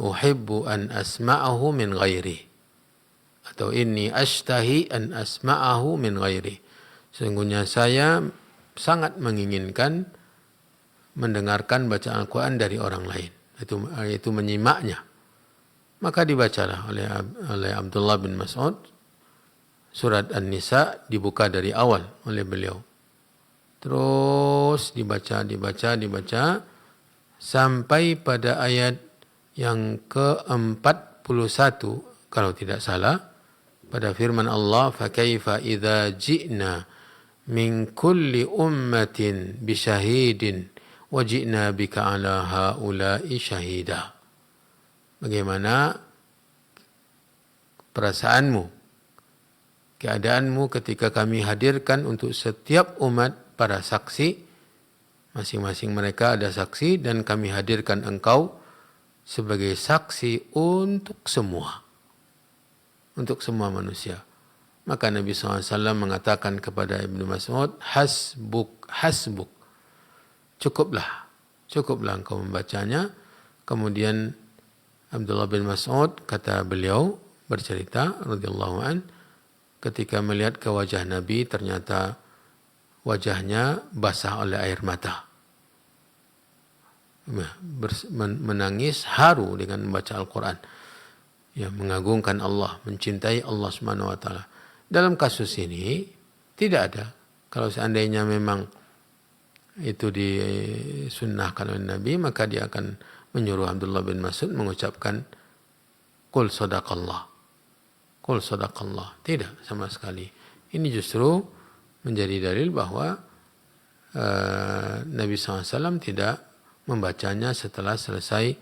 uhibbu an asma'ahu min ghairi, atau inni ashtahi an asma'ahu min ghairi, sesungguhnya saya sangat menginginkan mendengarkan bacaan Al-Quran dari orang lain, itu menyimaknya Maka dibacalah oleh Abdullah bin Mas'ud surat An-Nisa, dibuka dari awal oleh beliau. Terus dibaca sampai pada ayat yang ke-41 kalau tidak salah, pada firman Allah, "Fakaifa idza ji'na min kulli ummatin bisyahidin wa ji'na bika 'ala haula'i syahida." Bagaimana perasaanmu, keadaanmu ketika kami hadirkan untuk setiap umat para saksi, masing-masing mereka ada saksi, dan kami hadirkan engkau sebagai saksi untuk semua manusia. Maka Nabi SAW mengatakan kepada Ibnu Mas'ud, hasbuk, cukuplah engkau membacanya. Kemudian Abdullah bin Mas'ud, kata beliau, bercerita radhiyallahu an, ketika melihat ke wajah Nabi, ternyata wajahnya basah oleh air mata. Menangis haru dengan membaca Al-Quran. Ya, mengagungkan Allah, mencintai Allah Subhanahu wa taala. Dalam kasus ini tidak ada, kalau seandainya memang itu disunnahkan oleh Nabi, maka dia akan menyuruh Abdullah bin Mas'ud mengucapkan qul sadaqallah. Tidak sama sekali. Ini justru menjadi dalil bahwa Nabi SAW tidak membacanya setelah selesai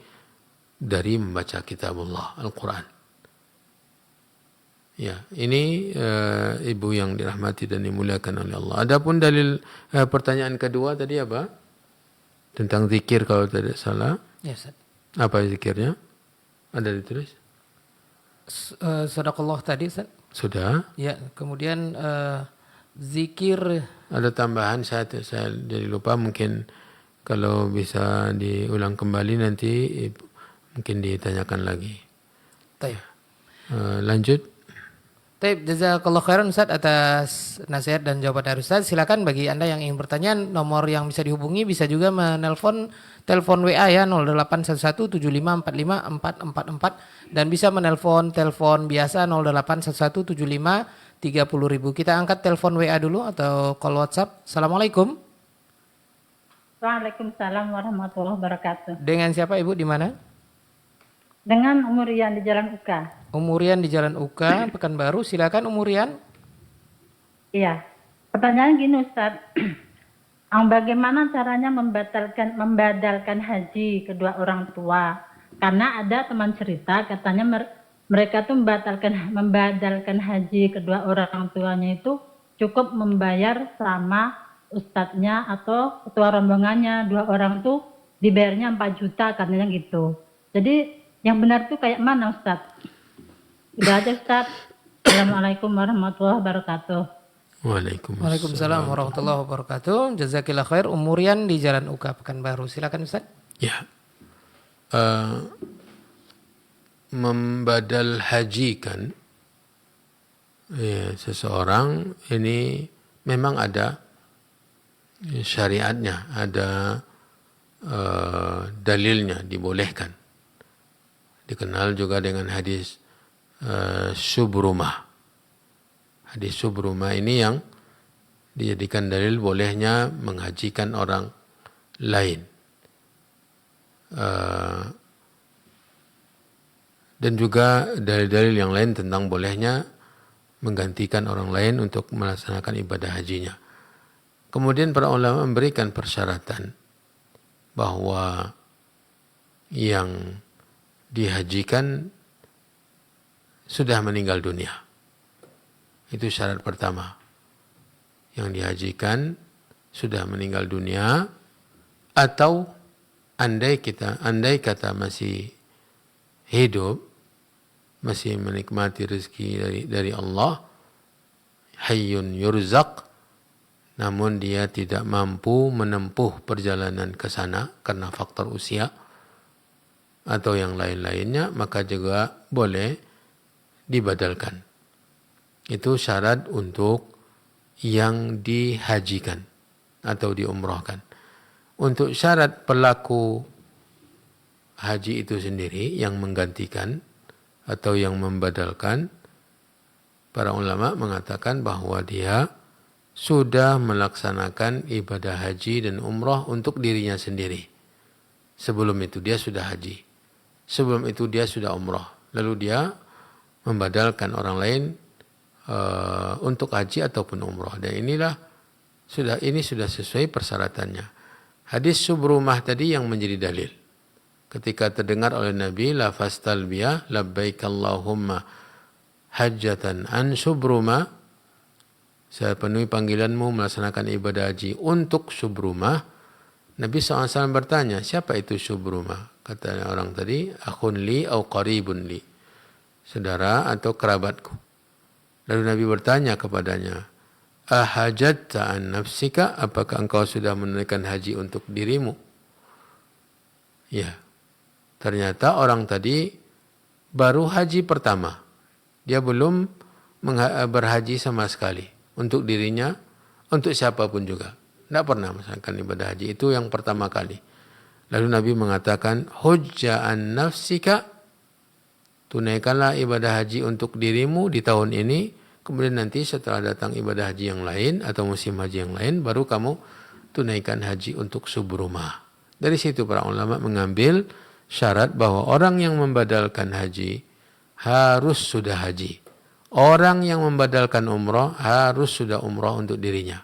dari membaca kitabullah, Al-Quran. Ya, ini ibu yang dirahmati dan dimuliakan oleh Allah. Adapun dalil pertanyaan kedua tadi apa? Tentang zikir kalau tidak salah. Ya, Ustaz. Apa zikirnya? Ada ditulis? Sadaqallah tadi, Ustaz. Sudah. Ya, kemudian zikir. Ada tambahan, saya jadi lupa, mungkin kalau bisa diulang kembali nanti mungkin ditanyakan lagi. Baik. Lanjut. Baik, jazakallahu khairan Ustaz atas nasihat dan jawaban dari Ustaz. Silakan bagi Anda yang ingin bertanya, nomor yang bisa dihubungi bisa juga menelpon telepon WA ya 0811754544 dan bisa menelpon telepon biasa 08117530.000. Kita angkat telepon WA dulu atau call WhatsApp. Assalamualaikum. Waalaikumsalam warahmatullahi wabarakatuh. Dengan siapa Ibu, di mana? Dengan Umurian di Jalan Uka. Umurian di Jalan Uka, Pekanbaru. Silakan Umurian. Iya. Pertanyaan gini Ustaz. Bagaimana caranya membadalkan haji kedua orang tua? Karena ada teman cerita katanya mereka tuh membadalkan haji kedua orang tuanya itu cukup membayar sama ustadznya atau ketua rombongannya. Dua orang tuh dibayarnya 4 juta katanya gitu. Jadi yang benar tuh kayak mana Ustaz? Udah aja Ustaz. Assalamualaikum warahmatullahi wabarakatuh. Waalaikumsalam warahmatullahi wabarakatuh. Jazakillah khair. Umurian di Jalan Uka, Pekanbaru. Silakan Ustaz. Ya. Membadal hajikan seseorang ini memang ada syariatnya, ada dalilnya, dibolehkan. Dikenal juga dengan hadis Subrumah. Hadis Subrumah ini yang dijadikan dalil bolehnya menghajikan orang lain. Dan juga dalil-dalil yang lain tentang bolehnya menggantikan orang lain untuk melaksanakan ibadah hajinya. Kemudian para ulama memberikan persyaratan bahwa yang dihajikan sudah meninggal dunia. Itu syarat pertama. Yang dihajikan sudah meninggal dunia, atau andai kata masih hidup, masih menikmati rezeki dari Allah, hayyun yurzaq, namun dia tidak mampu menempuh perjalanan ke sana karena faktor usia atau yang lain-lainnya, maka juga boleh dibadalkan. Itu syarat untuk yang dihajikan atau diumrohkan. Untuk syarat pelaku haji itu sendiri yang menggantikan, atau yang membadalkan, para ulama mengatakan bahwa dia sudah melaksanakan ibadah haji dan umrah untuk dirinya sendiri. Sebelum itu dia sudah haji. Sebelum itu dia sudah umrah. Lalu dia membadalkan orang lain untuk haji ataupun umrah. Dan ini sudah sesuai persyaratannya. Hadis subrumah tadi yang menjadi dalil. Ketika terdengar oleh Nabi, lafaz talbiyah, labbaik Allahumma hajjatan an subrumah, saya penuhi panggilanmu melaksanakan ibadah haji untuk subrumah. Nabi SAW bertanya, siapa itu subrumah? Kata orang tadi, akhun li au qaribun li, saudara atau kerabatku. Lalu Nabi bertanya kepadanya, ahajjatta an nafsika, apakah engkau sudah menunaikan haji untuk dirimu? Ya, ternyata orang tadi baru haji pertama. Dia belum berhaji sama sekali. Untuk dirinya, untuk siapapun juga. Tidak pernah melaksanakan ibadah haji. Itu yang pertama kali. Lalu Nabi mengatakan, hujja'an nafsika, tunaikanlah ibadah haji untuk dirimu di tahun ini. Kemudian nanti setelah datang ibadah haji yang lain atau musim haji yang lain, baru kamu tunaikan haji untuk subrumah. Dari situ para ulama mengambil syarat bahwa orang yang membadalkan haji harus sudah haji. Orang yang membadalkan umrah harus sudah umrah untuk dirinya.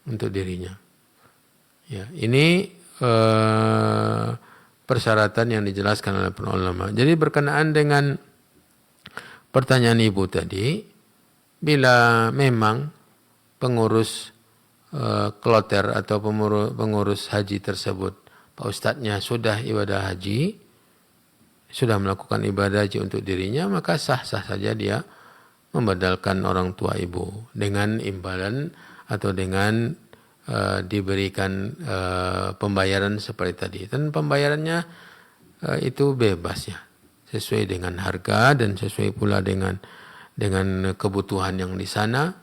Untuk dirinya. Ya, ini persyaratan yang dijelaskan oleh para ulama. Jadi berkenaan dengan pertanyaan ibu tadi, bila memang pengurus kloter atau pengurus haji tersebut, Pak Ustadznya sudah ibadah haji, sudah melakukan ibadah haji untuk dirinya, maka sah-sah saja dia membadalkan orang tua ibu dengan imbalan atau dengan diberikan pembayaran seperti tadi. Dan pembayarannya itu bebas ya, sesuai dengan harga dan sesuai pula dengan kebutuhan yang di sana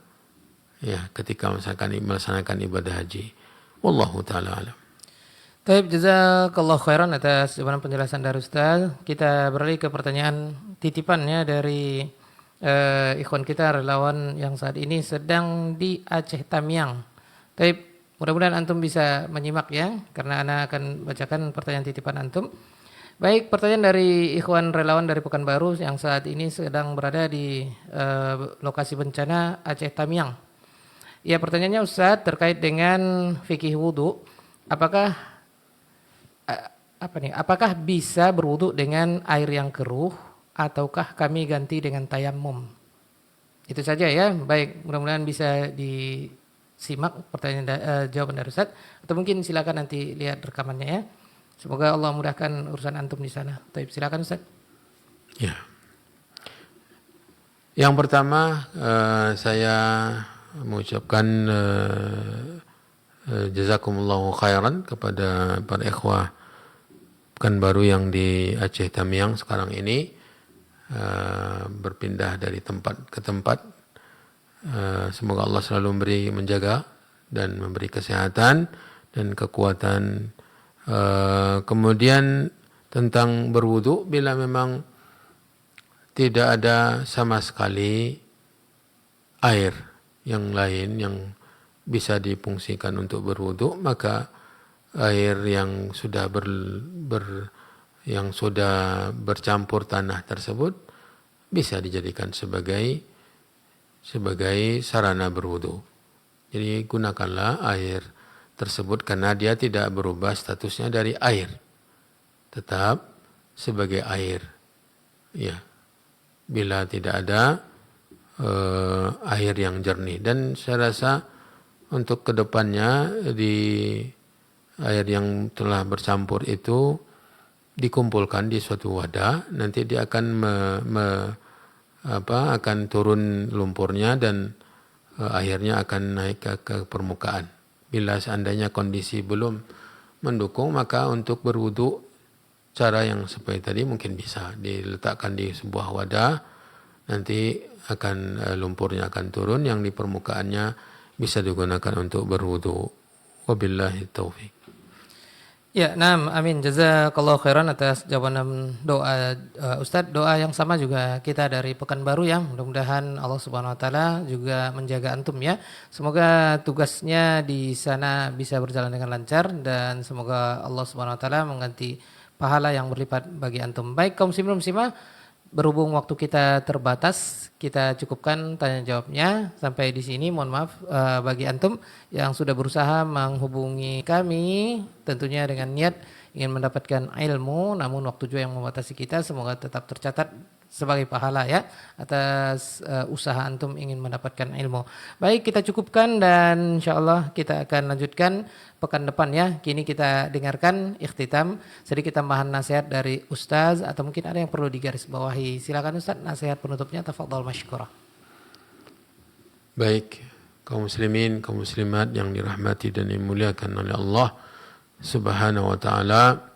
ya ketika melaksanakan ibadah haji. Wallahu taala alam. Baik, jazakallahu khairan atas penjelasan dari Ustaz. Kita beralih ke pertanyaan titipannya dari ikhwan kita relawan yang saat ini sedang di Aceh Tamiang. Baik, mudah-mudahan antum bisa menyimak ya, karena ana akan bacakan pertanyaan titipan antum. Baik, pertanyaan dari ikhwan relawan dari Pekanbaru yang saat ini sedang berada di lokasi bencana Aceh Tamiang. Ya, pertanyaannya Ustaz terkait dengan fikih wudu. Apakah bisa berwudu dengan air yang keruh ataukah kami ganti dengan tayamum? Itu saja ya. Baik, mudah-mudahan bisa disimak pertanyaan jawaban dari Ustaz, atau mungkin silakan nanti lihat rekamannya ya. Semoga Allah mudahkan urusan antum di sana. Baik, silakan Ustaz. Ya. Yang pertama saya mengucapkan jazakumullahu khairan kepada para ikhwah Pekanbaru yang di Aceh Tamiang sekarang ini berpindah dari tempat ke tempat. Semoga Allah selalu menjaga dan memberi kesehatan dan kekuatan. Kemudian tentang berwudu, bila memang tidak ada sama sekali air yang lain yang bisa difungsikan untuk berwudu, maka air yang sudah bercampur tanah tersebut bisa dijadikan sebagai sarana berwudu. Jadi gunakanlah air tersebut karena dia tidak berubah statusnya dari air, tetap sebagai air. Ya, bila tidak ada air yang jernih. Dan saya rasa untuk kedepannya di air yang telah bercampur itu dikumpulkan di suatu wadah, nanti dia akan akan turun lumpurnya dan akhirnya akan naik ke permukaan. Bila seandainya kondisi belum mendukung, maka untuk berwudu cara yang seperti tadi mungkin bisa diletakkan di sebuah wadah, nanti lumpurnya akan turun, yang di permukaannya bisa digunakan untuk berwudu. Wabillahi taufiq. Ya, naam, amin. Jazakallahu khairan atas jawaban doa Ustadz. Doa yang sama juga kita dari Pekanbaru ya. Mudah-mudahan Allah Subhanahu wa taala juga menjaga antum ya. Semoga tugasnya di sana bisa berjalan dengan lancar dan semoga Allah Subhanahu wa taala mengganti pahala yang berlipat bagi antum. Baik kaum muslimin muslimah, berhubung waktu kita terbatas, kita cukupkan tanya jawabnya sampai di sini. Mohon maaf bagi antum yang sudah berusaha menghubungi kami, tentunya dengan niat ingin mendapatkan ilmu, namun waktu juga yang membatasi kita. Semoga tetap tercatat sebagai pahala ya atas usaha antum ingin mendapatkan ilmu. Baik, kita cukupkan dan insyaallah kita akan lanjutkan pekan depan ya. Kini kita dengarkan ikhtitam sedikit tambahan nasihat dari Ustaz atau mungkin ada yang perlu digarisbawahi. Silakan Ustaz, nasihat penutupnya, tafadhal masykurah. Baik, kaum muslimin, kaum muslimat yang dirahmati dan dimuliakan oleh Allah Subhanahu wa taala,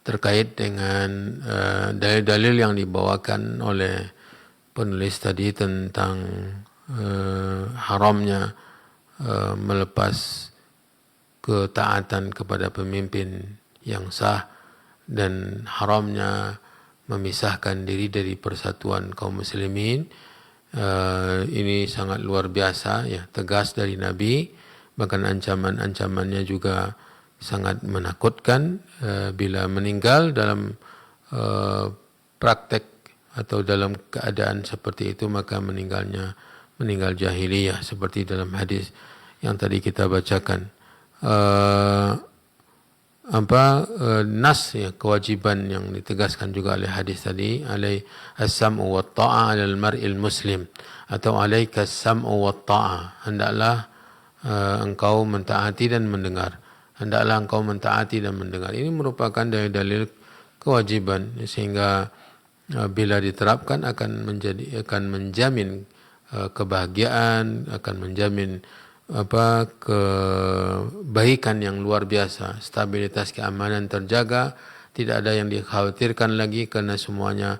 terkait dengan dalil-dalil yang dibawakan oleh penulis tadi tentang haramnya melepas ketaatan kepada pemimpin yang sah dan haramnya memisahkan diri dari persatuan kaum muslimin. Ini sangat luar biasa ya, tegas dari Nabi, bahkan ancaman-ancamannya juga sangat menakutkan. Bila meninggal dalam praktek atau dalam keadaan seperti itu, maka meninggal jahiliyah seperti dalam hadis yang tadi kita bacakan. Nas ya, kewajiban yang ditegaskan juga oleh hadis tadi, alai as-sam'u wa ta'a 'alal mar'il muslim, atau alaika as-sam'u wa ta'a, hendaklah engkau mentaati dan mendengar. Hendaklah engkau mentaati dan mendengar. Ini merupakan dalil-dalil kewajiban, sehingga bila diterapkan akan menjamin kebahagiaan, akan menjamin kebaikan yang luar biasa, stabilitas keamanan terjaga, tidak ada yang dikhawatirkan lagi karena semuanya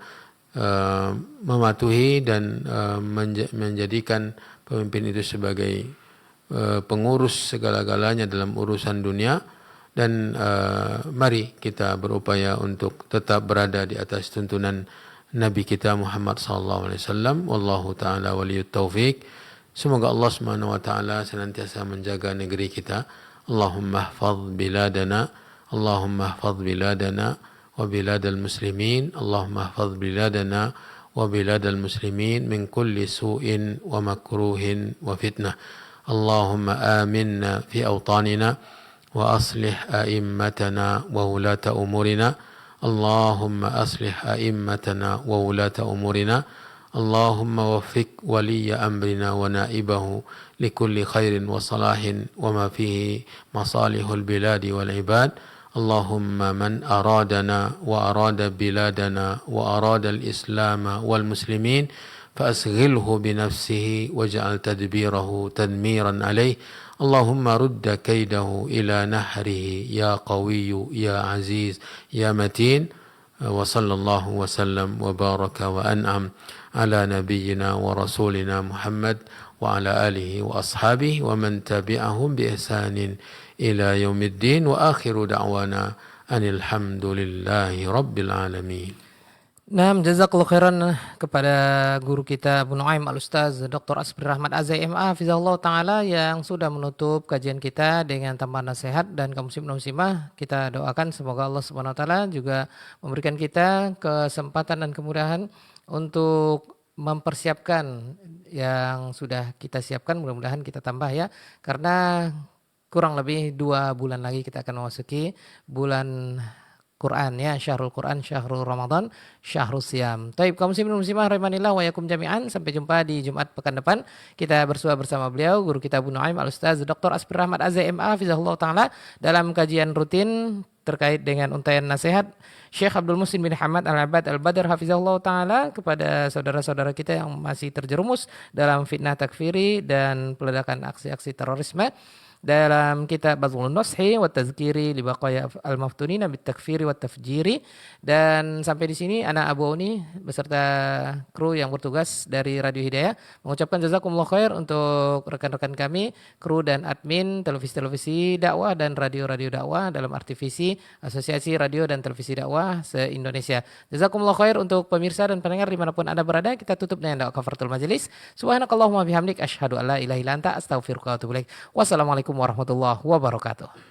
mematuhi dan menjadikan pemimpin itu sebagai pengurus segala-galanya dalam urusan dunia. Dan mari kita berupaya untuk tetap berada di atas tuntunan Nabi kita Muhammad sallallahu alaihi wasallam. Wallahu taala waliyut taufik. Semoga Allah Subhanahu wa taala senantiasa menjaga negeri kita. Allahumma ihfaz biladana, Allahumma ihfaz biladana wa biladal muslimin. Allahumma ihfaz biladana wa biladal muslimin min kulli su'in wa makruhin wa fitnah. Allahumma aminna fi awtanina wa aslih a'immatana wa ulata umurina. Allahumma aslih a'immatana wa ulata umurina. اللهم وفق ولي أمرنا ونائبه لكل خير وصلاح وما فيه مصالح البلاد والعباد. اللهم من أرادنا وأراد بلادنا وأراد الإسلام والمسلمين فأسغله بنفسه واجعل تدبيره تدميرا عليه. اللهم رد كيده إلى نحره يا قوي يا عزيز يا متين. وصلى الله وسلم وبارك وأنعم على نبينا ورسولنا محمد وعلى آله وأصحابه ومن تبعهم بإحسان إلى يوم الدين. وآخر دعوانا أن الحمد لله رب العالمين. Nah, jazakallahu khairan kepada guru kita Abu Nuaim Al-Ustaz Dr. Asbri Rahmat Azai MA Hafizahullah Ta'ala yang sudah menutup kajian kita dengan tambahan nasihat. Dan kaum muslim dan muslimah, kita doakan semoga Allah Subhanahu wa taala juga memberikan kita kesempatan dan kemudahan untuk mempersiapkan yang sudah kita siapkan. Mudah-mudahan kita tambah ya, karena kurang lebih 2 bulan lagi kita akan memasuki bulan Quran ya, Syahrul Quran, Syahrul Ramadan, Syahrul Siyam. Taib kaum muslimin muslimah rahimanillah wa yakum jami'an. Sampai jumpa di Jumat pekan depan. Kita bersua bersama beliau guru kita Abu Nuaim Al-Ustaz Dr. Asbri Rahmat Azai MA Hafizahullah Ta'ala dalam kajian rutin terkait dengan untaian nasihat Syekh Abdul Muhsin bin Hamad Al-Abad Al-Badr Hafizahullah Ta'ala kepada saudara-saudara kita yang masih terjerumus dalam fitnah takfiri dan peledakan aksi-aksi terorisme. dalam kitab Badlun Nushi wa Tazkiri li Baqaya al-Maftunina bit Takfiri wa Tafjiri. Dan sampai di sini anak Abu Oni beserta kru yang bertugas dari Radio Hidayah mengucapkan jazakumullah khair untuk rekan-rekan kami, kru dan admin televisi-televisi dakwah dan radio-radio dakwah dalam Artivisi, Asosiasi Radio dan Televisi Dakwah se-Indonesia. Jazakumullah khair untuk pemirsa dan pendengar dimanapun Anda berada. Kita tutup dengan doa kafaratul majelis. Subhanakallahumma bihamdik asyhadu an la ilaha illa anta astaghfiruka wa atubu ilaik. Wassalamualaikum warahmatullahi wabarakatuh.